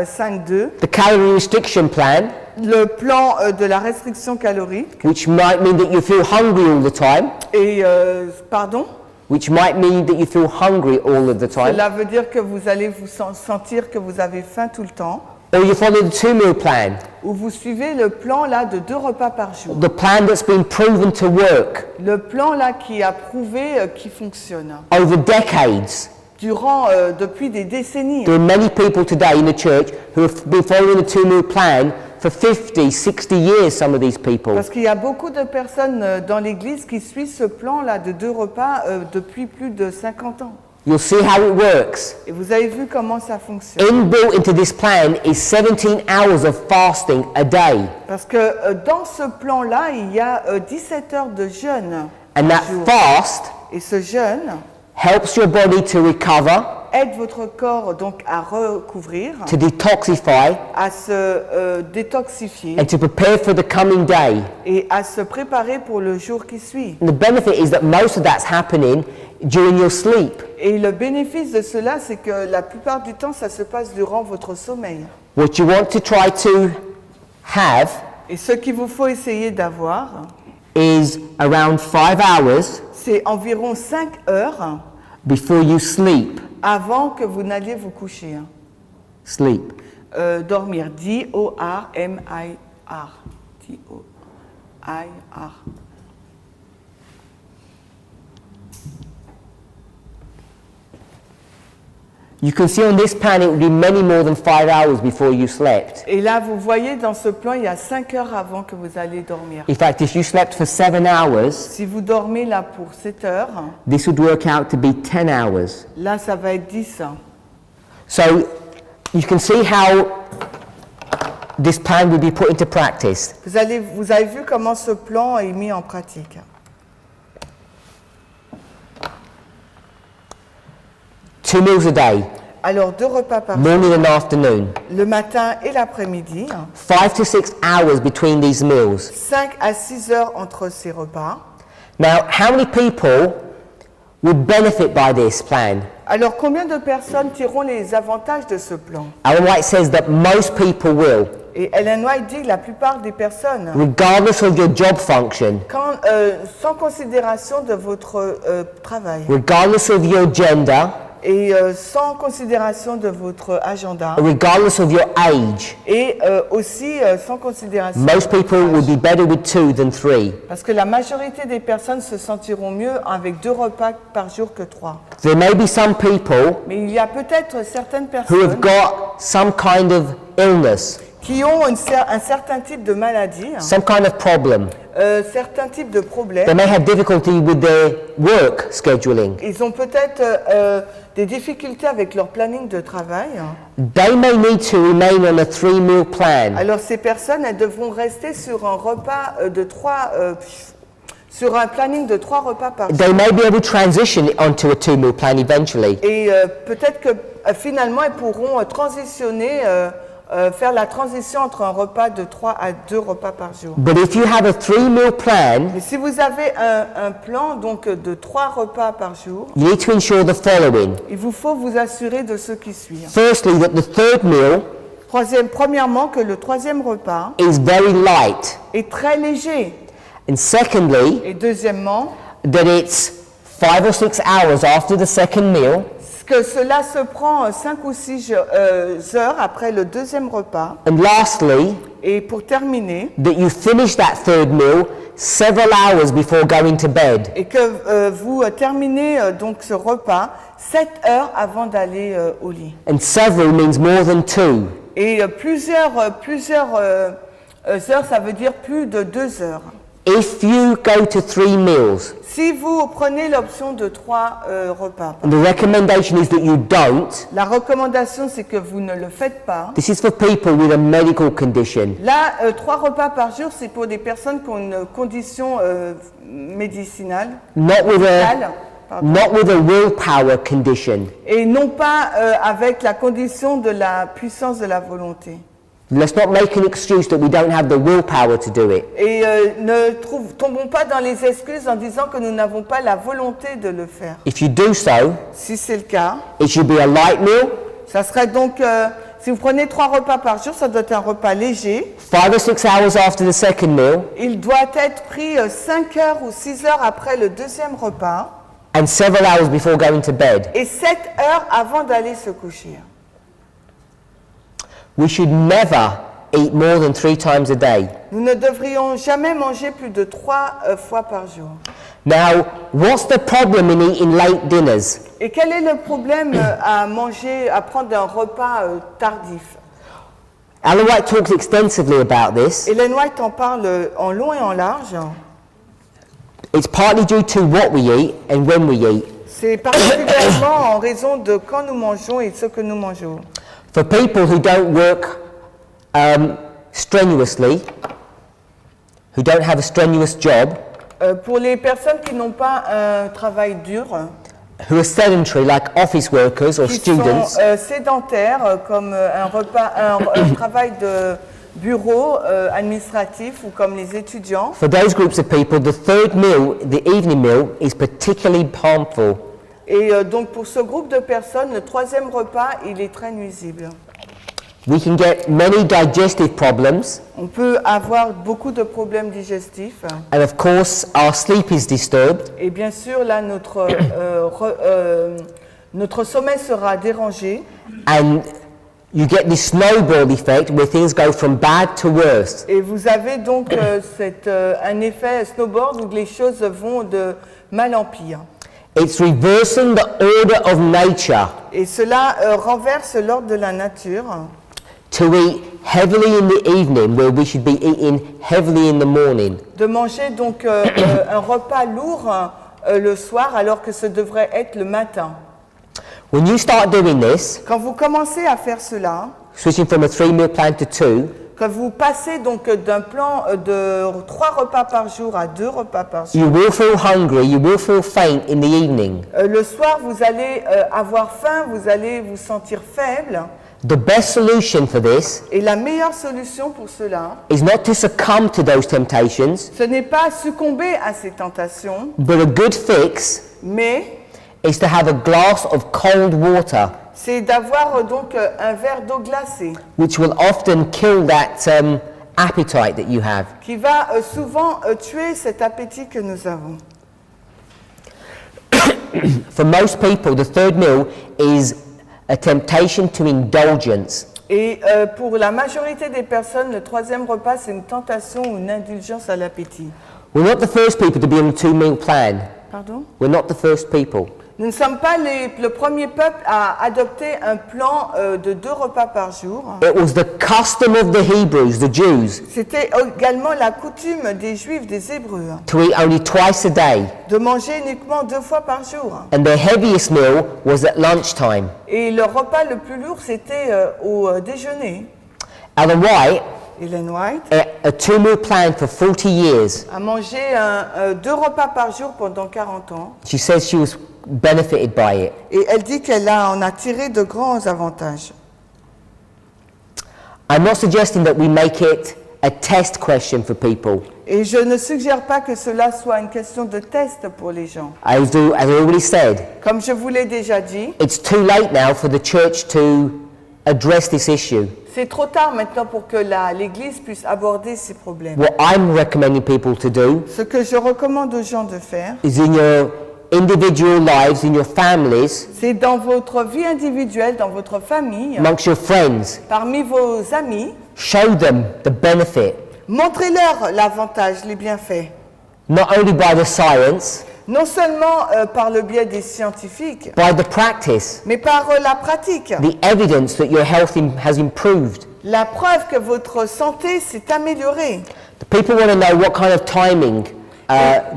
5-2. the calorie restriction plan, Le plan de la restriction calorique. which might mean that you feel hungry all the time, Et, pardon? which might mean that you feel hungry all of the time, Cela veut dire que vous allez vous sentir que vous avez faim tout le temps. or you follow the 2-meal plan, Ou vous suivez le plan là de 2 repas par jour. the plan that's been proven to work Le plan là qui a prouvé qui fonctionne. over decades. Depuis des décennies. There are many people today in the church who have been following the 2-meal plan for 50, 60 years, some of these people. Parce qu'il y a beaucoup de personnes dans l'église qui suivent ce plan là de 2 repas depuis plus de 50 ans. You'll see how it works. Et vous avez vu comment ça fonctionne. Inbuilt into this plan is 17 hours of fasting a day. Parce que dans ce plan là, il y a 17 heures de jeûne. And par that jour. fast Et ce jeûne helps your body to recover, aide votre corps donc à recouvrir, to detoxify, à se détoxifier and to prepare for the coming day. et à se préparer pour le jour qui suit. And the benefit is that most of that's happening during your sleep. Et le bénéfice de cela, c'est que la plupart du temps, ça se passe durant votre sommeil. What you want to try to have Et ce qu'il vous faut essayer d'avoir, is around 5 hours c'est environ 5 heures before you sleep. avant que vous n'alliez vous coucher. Sleep. Dormir. D-O-R-M-I-R. D-O-I-R. You can see on this plan it would be many more than 5 hours before you slept. Et là, vous voyez dans ce plan, il y a 5 heures avant que vous allez dormir. In fact, if you slept for 7 hours, Si vous dormez là pour 7 heures, this would work out to be 10 hours. là, ça va être 10. So you can see how this plan would be put into practice. Vous avez vu comment ce plan est mis en pratique. 2 meals a day, Alors, 2 repas par jour, morning and afternoon. le matin et l'après-midi, 5 to 6 hours between these meals. 5 à 6 heures entre ces repas. Now, how many people would benefit by this plan? Alors, combien de personnes tireront les avantages de ce plan? Ellen White says that most people will, Et Ellen White dit que la plupart des personnes, regardless of your job function, sans considération de votre travail, regardless of your gender, et sans considération de votre agenda, regardless of your age. et aussi sans considération Most de votre people would âge. be better with 2 than 3. Parce que la majorité des personnes se sentiront mieux avec 2 repas par jour que 3. There may be some people Mais il y a peut-être certaines who have personnes got some kind of illness, qui ont un certain type de maladie, some kind of problem. certains types de They problèmes. may have difficulty with their work scheduling. Ils ont peut-être des difficultés avec leur planning de travail. They may need to remain on a 3-meal plan. Alors ces personnes, elles devront rester sur un repas sur un planning de 3 repas par jour. They may be able to transition onto a 2-meal plan eventually. Et peut-être que finalement, elles pourront transitionner, faire la transition entre un repas de 3 à 2 repas par jour. But if you have a 3-meal plan, Mais si vous avez un plan donc de 3 repas par jour, you need to ensure the following. il vous faut vous assurer de ce qui suit. Firstly, that the 3rd meal Premièrement, que le 3e repas is very light. est très léger. And secondly, Et deuxièmement, that it's 5 or 6 hours after the 2nd meal, que cela se prend 5 ou 6 heures après le 2e repas. and lastly, Et pour terminer, that you finish that 3rd meal several hours before going to bed. et que vous terminez donc ce repas 7 heures avant d'aller au lit. And several means more than 2. Et plusieurs heures, ça veut dire plus de 2 heures. If you go to 3 meals, Si vous prenez l'option de 3 repas, and the recommendation is that you don't, la recommandation c'est que vous ne le faites pas. this is for people with a medical condition. Là, 3 repas par jour, c'est pour des personnes qui ont une condition médicinale, Not with médicale, a, not with a willpower condition. et non pas avec la condition de la puissance de la volonté. Let's not make an excuse that we don't have the willpower to do it. Et ne tombons pas dans les excuses en disant que nous n'avons pas la volonté de le faire. If you do so, Si c'est le cas, it should be a light meal, ça serait donc, si vous prenez 3 repas par jour, ça doit être un repas léger. 5 or 6 hours after the 2nd meal, Il doit être pris 5 heures ou 6 heures après le 2e repas and several hours before going to bed. et 7 heures avant d'aller se coucher. We should never eat more than 3 times a day. Nous ne devrions jamais manger plus de 3 fois par jour. Now, what's the problem in eating late dinners? Et quel est le problème à manger, à prendre un repas tardif? Ellen White talks extensively about this. Ellen White en parle en long et en large. It's partly due to what we eat and when we eat. C'est particulièrement en raison de quand nous mangeons et ce que nous mangeons. For people who don't work strenuously, who don't have a strenuous job, Pour les personnes qui n'ont pas un travail dur, who are sedentary like office workers or qui students, sont sédentaires comme un travail de bureau administratif ou comme les étudiants, for those groups of people, the 3rd meal, the evening meal, is particularly harmful. et donc pour ce groupe de personnes, le 3e repas, il est très nuisible. We can get many digestive problems, On peut avoir beaucoup de problèmes digestifs and of course, our sleep is disturbed, et bien sûr là notre sommeil sera dérangé and you get this snowball effect where things go from bad to worse. et vous avez donc un effet snowboard où les choses vont de mal en pire. It's reversing the order of nature Et cela renverse l'ordre de la nature to eat heavily in the evening where we should be eating heavily in the morning. de manger donc un repas lourd le soir alors que ce devrait être le matin. When you start doing this, Quand vous commencez à faire cela, switching from a 3-meal plan to 2, quand vous passez donc d'un plan de 3 repas par jour à 2 repas par jour, you will feel hungry, you will feel faint in the evening. le soir vous allez avoir faim, vous allez vous sentir faible. The best solution for this Et la meilleure solution pour cela, is not to succumb to those temptations, ce n'est pas succomber à ces tentations, but a good fix mais is to have a glass of cold water, c'est d'avoir donc un verre d'eau glacée which will often kill that appetite that you have. qui va souvent tuer cet appétit que nous avons. For most people, the third meal is a temptation to indulgence. Et pour la majorité des personnes, le troisième repas, c'est une tentation ou une indulgence à l'appétit. We're not the first people to be on a 2-meal plan. Pardon? We're not the first people. Nous ne sommes pas le premier peuple à adopter un plan de 2 repas par jour. It was the custom of the Hebrews, the Jews, C'était également la coutume des Juifs, des Hébreux, to eat only twice a day. de manger uniquement 2 fois par jour. And their heaviest meal was at lunchtime. Et le repas le plus lourd, c'était au déjeuner. Ellen White, Ellen White a 2-meal plan for 40 years. a mangé 2 repas par jour pendant 40 ans. She says she was benefited by it. Et elle dit qu'elle en a tiré de grands avantages. I'm not suggesting that we make it a test question for people. Et je ne suggère pas que cela soit une question de test pour les gens. As I already said, Comme je vous l'ai déjà dit, it's too late now for the church to address this issue. c'est trop tard maintenant pour que l'Église puisse aborder ces problèmes. What I'm recommending people to do Ce que je recommande aux gens de faire, is in your individual lives, in your families, c'est dans votre vie individuelle, dans votre famille, amongst your friends, parmi vos amis, show them the benefit, montrez-leur l'avantage, les bienfaits. not only by the science, Non seulement par le biais des scientifiques, by the practice, mais par la pratique. the evidence that your health has improved. La preuve que votre santé s'est améliorée. The people want to know what kind of timing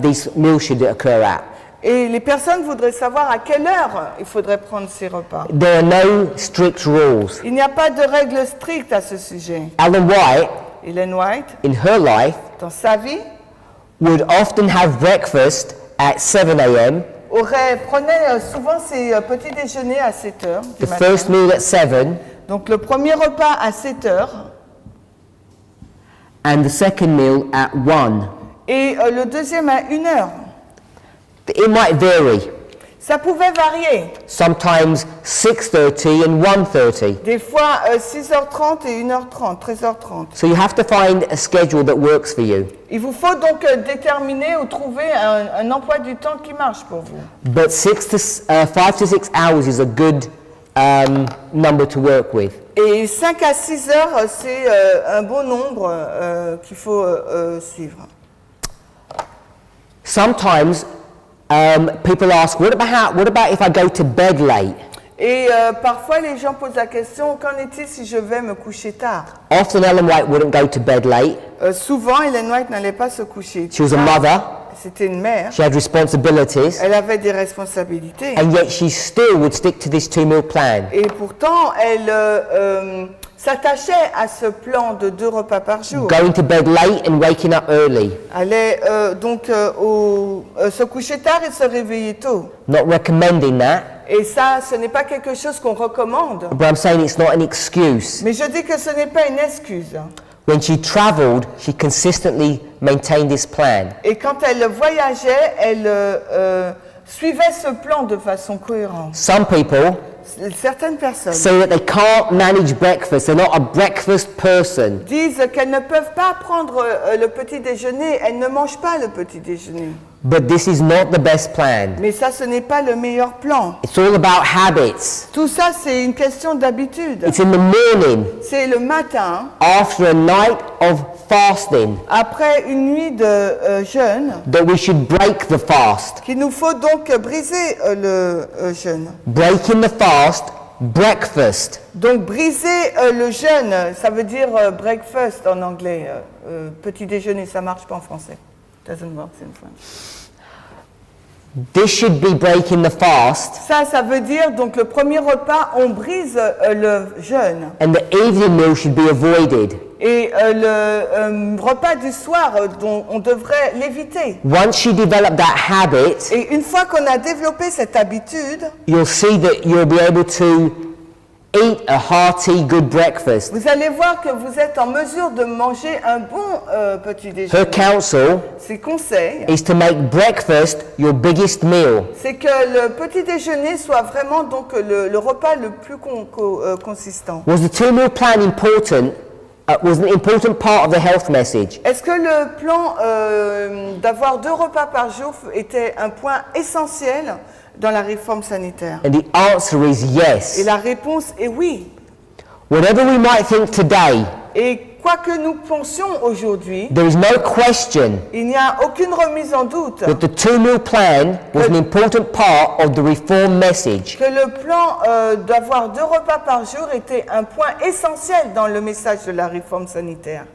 these meals should occur at. Et les personnes voudraient savoir à quelle heure il faudrait prendre ces repas. There are no strict rules. Il n'y a pas de règles strictes à ce sujet. Ellen White, Ellen White, in her life, dans sa vie, would often have breakfast at 7 a.m., prenait souvent ses petits déjeuners à 7 heures du the matin. first meal at 7, Donc le premier repas à 7 heures and the second meal at 1. et le deuxième à 1 heure. It might vary. Ça pouvait varier. Sometimes 6:30 and 1:30. Des fois 6h30 et 1h30, 13h30. So you have to find a schedule that works for you. Il vous faut donc déterminer ou trouver un emploi du temps qui marche pour vous. But 5 to 6 hours is a good number to work with. Et 5 à 6 heures, c'est un bon nombre qu'il faut suivre. Sometimes people ask, what about if I go to bed late? Et parfois, les gens posent la question, qu'en est-il si je vais me coucher tard? Often Ellen White wouldn't go to bed late. Souvent, Ellen White n'allait pas se coucher She was a tard. mother. C'était une mère. She had responsibilities. Elle avait des responsabilités. And yet she still would stick to this 2-meal plan. Et pourtant, elle s'attachait à ce plan de 2 repas par jour. Going to bed late and waking up early. Allait donc se coucher tard et se réveiller tôt. Not recommending that, Et ça, ce n'est pas quelque chose qu'on recommande. but I'm saying it's not an excuse. Mais je dis que ce n'est pas une excuse. When she traveled, she consistently maintained this plan. Et quand elle voyageait, elle suivait ce plan de façon cohérente. Some people Certaines personnes say that they can't manage breakfast. They're not a breakfast person. disent qu'elles ne peuvent pas prendre le petit déjeuner, elles ne mangent pas le petit déjeuner. But this is not the best plan. Mais ça, ce n'est pas le meilleur plan. It's all about habits. Tout ça, c'est une question d'habitude. It's in the morning, C'est le matin, after a night of fasting, après une nuit de jeûne, that we should break the fast. qu'il nous faut donc briser le jeûne. Breaking the fast, breakfast. Donc briser le jeûne, ça veut dire breakfast en anglais. Petit déjeuner, ça marche pas en français. Doesn't work in French. This should be breaking the fast, Ça veut dire donc le premier repas, on brise le jeûne. and the evening meal should be avoided. Et le repas du soir, dont on devrait l'éviter. Once you develop that habit, Et une fois qu'on a développé cette habitude, you'll see that you'll be able to eat a hearty, good breakfast. vous allez voir que vous êtes en mesure de manger un bon petit Her déjeuner. counsel Ses conseils, is to make breakfast your biggest meal. c'est que le petit déjeuner soit vraiment donc le repas le plus consistant. Was the 2-meal plan important was an important part of the health message. Est-ce que le plan d'avoir 2 repas par jour était un point essentiel dans la réforme sanitaire? And the answer is Et yes. la réponse est oui. Whatever we might think today, Et quoi que nous pensions aujourd'hui, there is no question il n'y a aucune remise en doute that the 2-meal plan was an important part of the reform message. que le plan d'avoir 2 repas par jour était un point essentiel dans le message de la réforme sanitaire.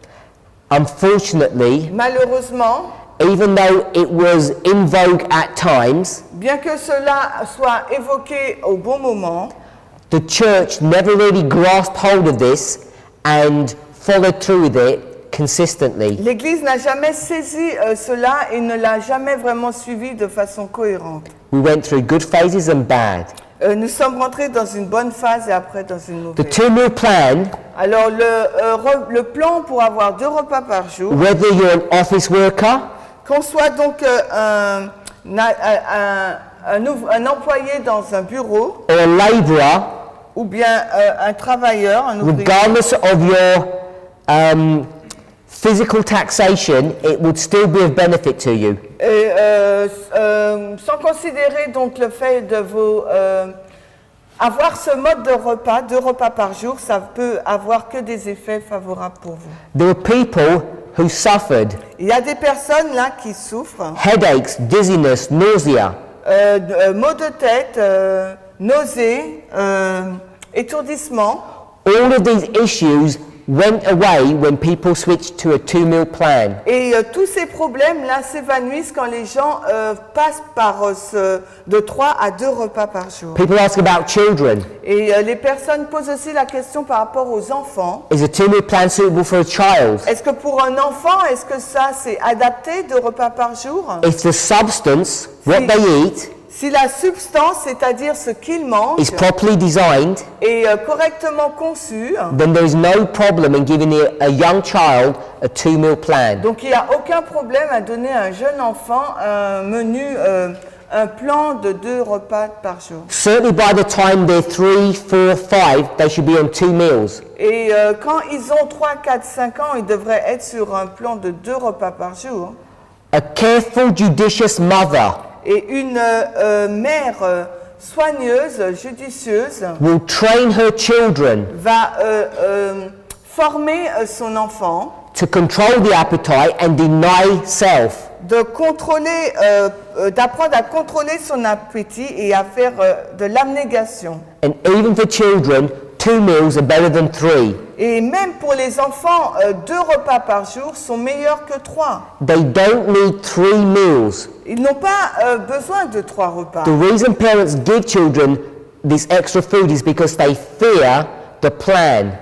Unfortunately, Malheureusement, even though it was in vogue at times, bien que cela soit évoqué au bon moment, the church never really grasped hold of this and followed through with it consistently. l'Église n'a jamais saisi cela et ne l'a jamais vraiment suivi de façon cohérente. We went through good phases and bad. Nous sommes rentrés dans une bonne phase et après dans une The mauvaise. 2-meal plan, Alors le plan pour avoir 2 repas par jour, whether you're an office worker, qu'on soit donc un employé dans un bureau or a labourer, ou bien un travailleur, un ouvrier, regardless of your physical taxation, it would still be of benefit to you. et, sans considérer donc le fait de avoir ce mode de repas, 2 repas par jour, ça peut avoir que des effets favorables pour vous. There were people who suffered Il y a des personnes là qui souffrent, headaches, dizziness, nausea, maux de tête, nausées, étourdissement. all of these issues went away when people switched to a 2-meal plan. Et tous ces problèmes-là s'évanouissent quand les gens passent par de 3 à 2 repas par jour. People ask about children. Et les personnes posent aussi la question par rapport aux enfants. Is a 2-meal plan suitable for a child? Est-ce que pour un enfant, est-ce que ça c'est adapté 2 repas par jour? If the substance, what they eat, Si la substance, c'est-à-dire ce qu'ils mangent, is properly designed, est correctement conçue, then there is no problem in giving a young child a 2-meal plan. donc il n'y a aucun problème à donner à un jeune enfant un menu, un plan de 2 repas par jour. Certainly by the time they're 3, 4, 5, they should be on 2 meals. Et quand ils ont 3, 4, 5 ans, ils devraient être sur un plan de 2 repas par jour. A careful, judicious mother Et une mère soigneuse, judicieuse, will train her children va former son enfant to control the appetite and deny self. de contrôler, d'apprendre à contrôler son appétit et à faire de l'abnégation. And even for children, 2 meals are better than 3. Et même pour les enfants, 2 repas par jour sont meilleurs que 3. They don't need 3 meals. Ils n'ont pas besoin de 3 repas. The reason parents give children this extra food is because they fear the plan.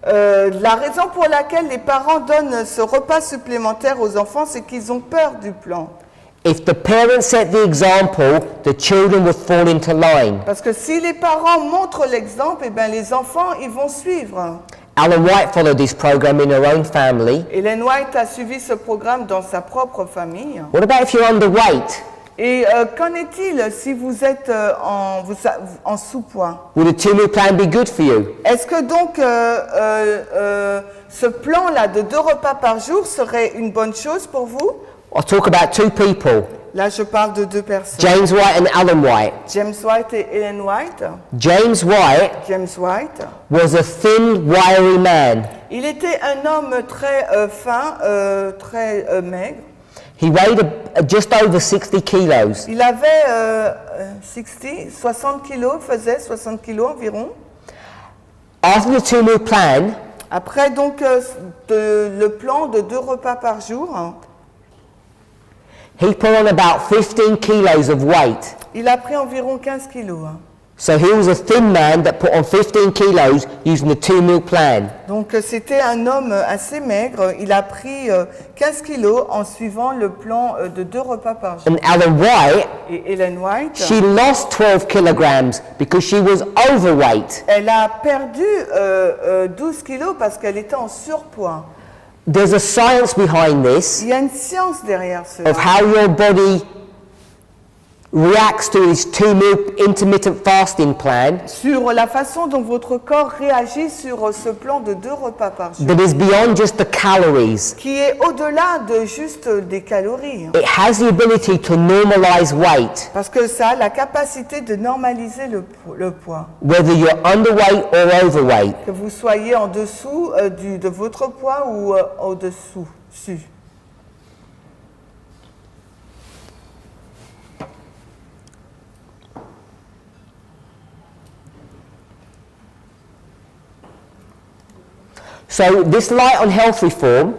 La raison pour laquelle les parents donnent ce repas supplémentaire aux enfants, c'est qu'ils ont peur du plan. If the parents set the example, the children will fall into line. Parce que si les parents montrent l'exemple, eh bien les enfants, ils vont suivre. Alan White followed this program in her own family. Hélène White a suivi ce programme dans sa propre famille. What about if you're underweight? Et qu'en est-il si vous êtes en sous-poids? Would a 2-meal plan be good for you? Est-ce que donc ce plan-là de 2 repas par jour serait une bonne chose pour vous? I'll talk about 2 people, Là, je parle de 2 personnes. James White and Alan White. James White et Helen White. James White James White. was a thin, wiry man. Il était un homme très fin, très maigre. He weighed just over 60 kilos. Il avait 60 kilos, faisait 60 kilos environ. After the 2-meal plan, Après donc le plan de 2 repas par jour, he put on about 15 kilos of weight. il a pris environ 15 kilos. So he was a thin man that put on 15 kilos using the 2-meal plan. Donc c'était un homme assez maigre. Il a pris 15 kilos en suivant le plan de 2 repas par jour. And Alan White, Et Helen White, she lost 12 kilograms because she was overweight. elle a perdu 12 kilos parce qu'elle était en surpoids. There's a science behind this Il y a une science derrière cela. of how your body reacts to his 2-meal intermittent fasting plan sur la façon dont votre corps réagit sur ce plan de 2 repas par jour, that is beyond just the calories. qui est au-delà de juste des calories. It has the ability to normalize weight, Parce que ça a la capacité de normaliser le poids. whether you're underweight or overweight. Que vous soyez en dessous de votre poids ou au-dessous. So this light on health reform,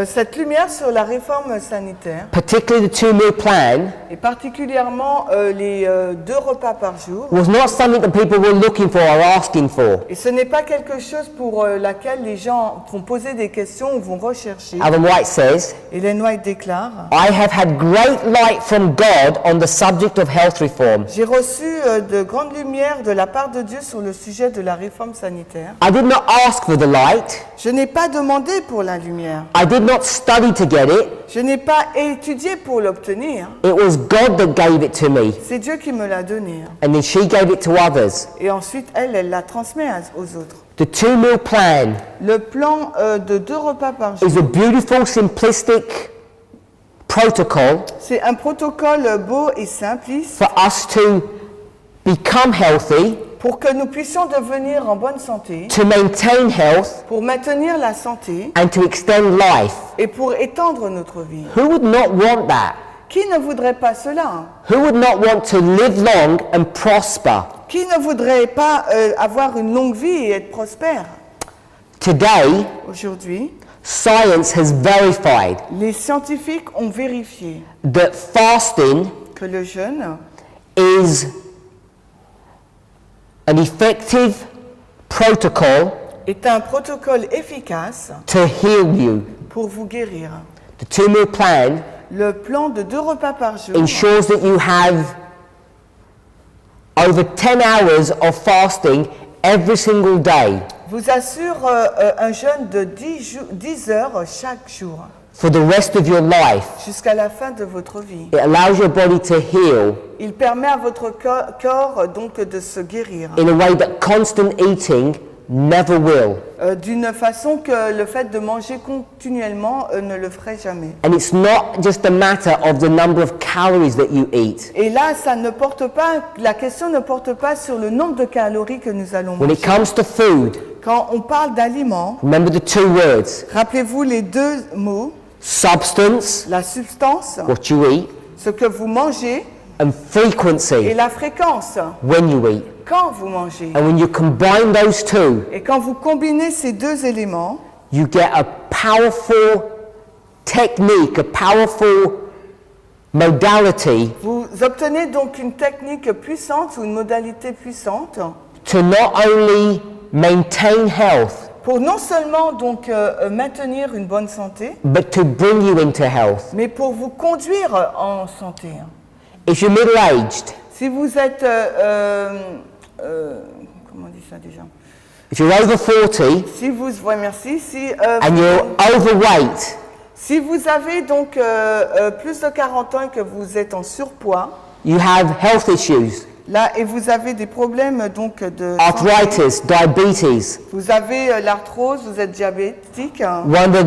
Cette lumière sur la réforme sanitaire, particularly the 2-meal plan, et particulièrement les 2 repas par jour, was not something that people were looking for or asking for. et ce n'est pas quelque chose pour laquelle les gens vont poser des questions ou vont rechercher. Ellen White says, Ellen White déclare, I have had great light from God on the subject of health reform. j'ai reçu de grandes lumières de la part de Dieu sur le sujet de la réforme sanitaire. I did not ask for the light. Je n'ai pas demandé pour la lumière. I did not study to get it. Je n'ai pas étudié pour l'obtenir. It was God that gave it to me. C'est Dieu qui me l'a donné. And then she gave it to others. Et ensuite, elle la transmet aux autres. The 2-meal plan Le plan de 2 repas par jour, is a beautiful, simplistic protocol c'est un protocole beau et simpliste for us to become healthy, pour que nous puissions devenir en bonne santé, to maintain health, pour maintenir la santé and to extend life. et pour étendre notre vie. Who would not want that? Qui ne voudrait pas cela? Who would not want to live long and prosper? Qui ne voudrait pas avoir une longue vie et être prospère? Today, Aujourd'hui, science has verified les scientifiques ont vérifié that fasting que le jeûne is an effective protocol est un protocole efficace to heal you. pour vous guérir. The 2-meal plan Le plan de 2 repas par jour ensures that you have over 10 hours of fasting every single day vous assure un jeûne de 10 heures chaque jour for the rest of your life. jusqu'à la fin de votre vie. It allows your body to heal Il permet à votre corps donc de se guérir in a way that constant eating never will. d'une façon que le fait de manger continuellement ne le ferait jamais. And it's not just a matter of the number of calories that you eat. Et là, la question ne porte pas sur le nombre de calories que nous allons When manger. it comes to food, Quand on parle d'aliments, remember the 2 words: rappelez-vous les 2 mots, substance, la substance, what you eat, ce que vous mangez, and et frequency, la fréquence, when you eat. quand vous mangez. And when you combine those two, Et quand vous combinez ces 2 éléments, you get a powerful technique, a powerful modality vous obtenez donc une technique puissante ou une modalité puissante to not only maintain health, pour non seulement donc maintenir une bonne santé, but to bring you into health. mais pour vous conduire en santé. If you're middle-aged, Si vous êtes comment on dit ça déjà? if you're over 40 Si vous, ouais, merci. and you're overweight, Si vous avez donc plus de 40 ans et que vous êtes en surpoids, you have health issues, là, et vous avez des problèmes donc de santé, arthritis, diabetes. vous avez l'arthrose, vous êtes diabétique, One of the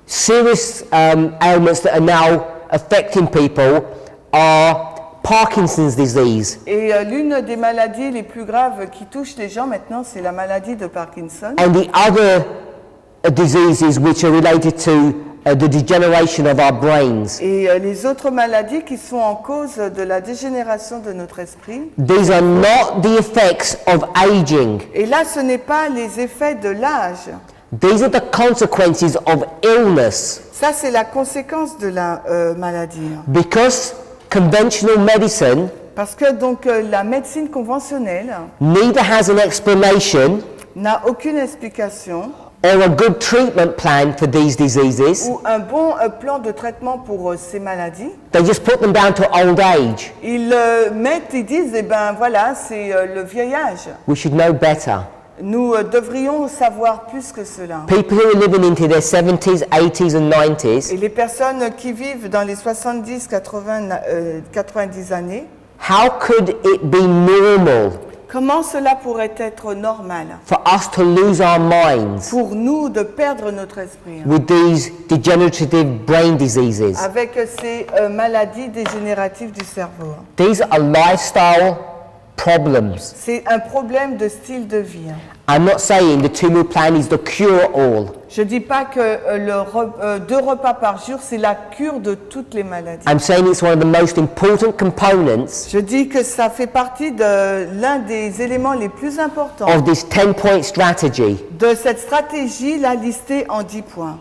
serious ailments that are now affecting people are Parkinson's disease et l'une des maladies les plus graves qui touchent les gens maintenant, c'est la maladie de Parkinson. and the other diseases which are related to the degeneration of our brains. Et les autres maladies qui sont en cause de la dégénération de notre esprit. These are not the effects of aging. Et là, ce n'est pas les effets de l'âge. These are the consequences of illness. Ça, c'est la conséquence de la maladie. Because conventional medicine Parce que donc la médecine conventionnelle neither has an explanation n'a aucune explication or a good treatment plan for these diseases. ou un bon plan de traitement pour ces maladies. They just put them down to old age. Ils disent, eh ben voilà, c'est le vieillage. We should know better. Nous devrions savoir plus que cela. People who are living into their 70s, 80s and 90s, Et les personnes qui vivent dans les 70, 80, 90 années, how could it be normal comment cela pourrait être normal for us to lose our minds pour nous de perdre notre esprit with these degenerative brain diseases? avec ces maladies dégénératives du cerveau? These are lifestyle problems. C'est un problème de style de vie. I'm not saying the 2 meal plan is the cure-all. Je ne dis pas que 2 repas par jour, c'est la cure de toutes les maladies. I'm saying it's one of the most important components Je dis que ça fait partie de l'un des éléments les plus importants of this 10-point strategy. de cette stratégie, la listée en 10 points.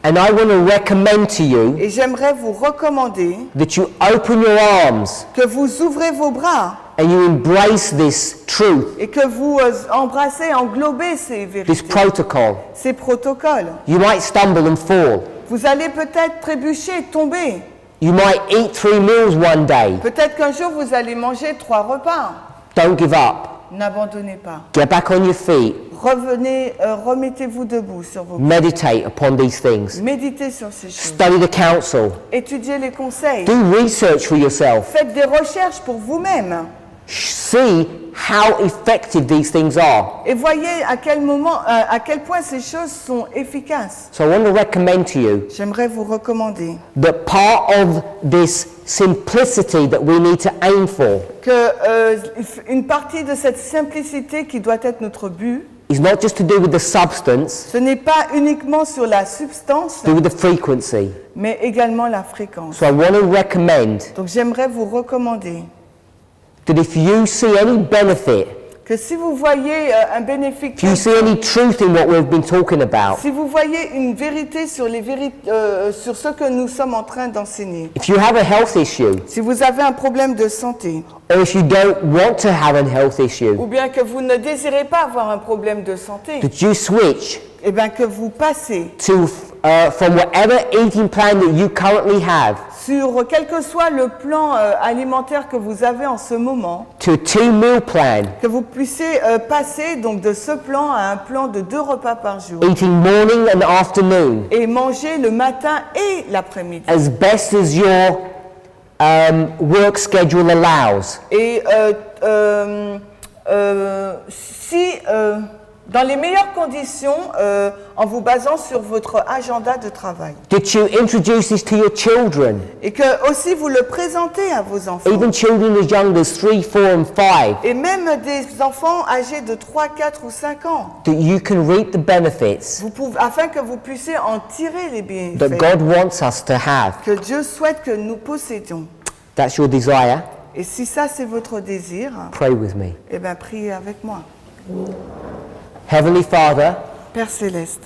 And I want to recommend to you Et j'aimerais vous recommander that you open your arms que vous ouvrez vos bras and you embrace this truth, et que vous embrassez, englobez ces this vérités, protocol. ces protocoles. You might stumble and fall. Vous allez peut-être trébucher, tomber. You might eat 3 meals one day. Peut-être qu'un jour vous allez manger 3 repas. Don't give up. N'abandonnez pas. Get back on your feet. Revenez, remettez-vous debout sur vos pieds. Meditate upon these things. Méditez sur ces choses. Study the counsel. Étudiez les conseils. Do research for yourself. Faites des recherches pour vous-même. See how effective these things are. Et voyez à quel moment, à quel point ces choses sont efficaces. So I want to recommend to you J'aimerais vous recommander that part of this simplicity that we need to aim for que une partie de cette simplicité qui doit être notre but, is not just to do with the substance, ce n'est pas uniquement sur la substance, to do with the frequency. mais également la fréquence. So I want to recommend Donc j'aimerais vous recommander that if you see any benefit, que si vous voyez un bénéfice, if you see any truth in what we've been talking about, si vous voyez une vérité sur sur ce que nous sommes en train d'enseigner, if you have a health issue, si vous avez un problème de santé, or if you don't want to have a health issue, ou bien que vous ne désirez pas avoir un problème de santé, that you switch eh bien que vous passez to from whatever eating plan that you currently have sur quel que soit le plan alimentaire que vous avez en ce moment, to a 2 meal plan, que vous puissiez passer donc de ce plan à un plan de 2 repas par jour eating morning and afternoon et manger le matin et l'après-midi. as best as your work schedule allows. Et si dans les meilleures conditions, en vous basant sur votre agenda de travail. That you introduce this to your children, Et que aussi vous le présentez à vos enfants. even children as young as 3, 4 and 5, Et même des enfants âgés de 3, 4 ou 5 ans. that you can reap the benefits Afin que vous puissiez en tirer les that bienfaits God wants us to have. que Dieu souhaite que nous possédions. That's your desire. Et si ça c'est votre désir, Pray with me. eh bien priez avec moi. Heavenly Father, Père Céleste,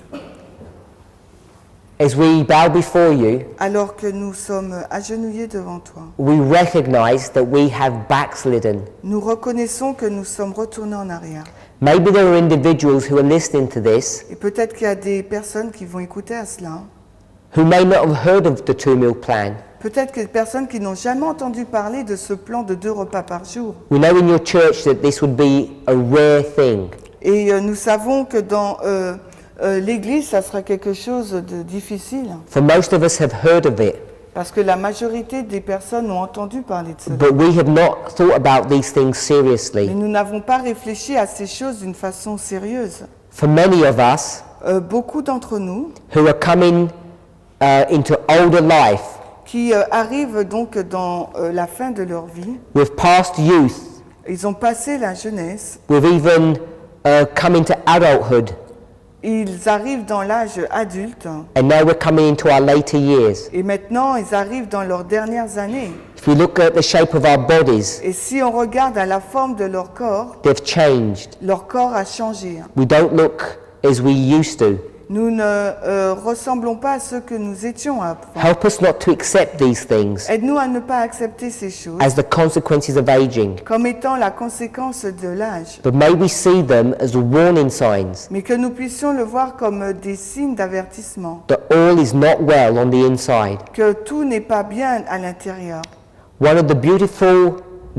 as we bow before you, alors que nous sommes agenouillés devant toi, we recognize that we have backslidden. nous reconnaissons que nous sommes retournés en arrière. Maybe there are individuals who are listening to this Et peut-être qu'il y a des personnes qui vont écouter à cela. who may not have heard of the 2 meal plan. Peut-être que des personnes qui n'ont jamais entendu parler de ce plan de 2 repas par jour. We know in your church that this would be a rare thing. Et nous savons que dans l'Église, ça sera quelque chose de difficile. For most of us have heard of it, Parce que la majorité des personnes ont entendu parler de cela. but we have not thought about these things Mais seriously. nous n'avons pas réfléchi à ces choses d'une façon sérieuse. For many of us Beaucoup d'entre nous who are coming into older life qui arrivent donc dans la fin de leur vie, with past youth, ils ont passé la jeunesse, with even come into adulthood, ils arrivent dans l'âge adulte and now we're coming into our later years. et maintenant ils arrivent dans leurs dernières années. If we look at the shape of our bodies, Et si on regarde à la forme de leur corps changed. a changé. We don't look as we used to. Nous ne ressemblons pas à ceux que nous étions avant. Help us not to accept these things Aide-nous à ne pas accepter ces choses as the consequences of aging, comme étant la conséquence de l'âge, but may we see them as warning signs mais que nous puissions le voir comme des signes d'avertissement, that all is not well on the inside. que tout n'est pas bien à l'intérieur. One of the beautiful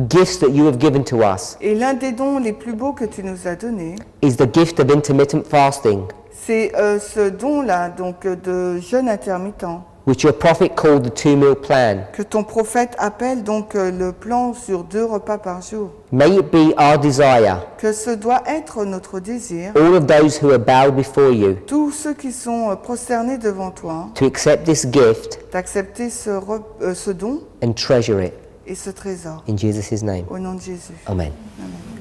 gifts that you have given to us Et l'un des dons les plus beaux que tu nous as donnés, is the gift of intermittent fasting, c'est ce don-là, donc de jeûne intermittent, which your prophet called the 2-meal plan. que ton prophète appelle donc le plan sur 2 repas par jour. May it be our desire, Que ce doit être notre désir, all of those who are bowed before you, tous ceux qui sont prosternés devant toi, to accept this gift d'accepter ce don and treasure it. et ce trésor. In Jesus' name. Au nom de Jésus. Amen. Amen.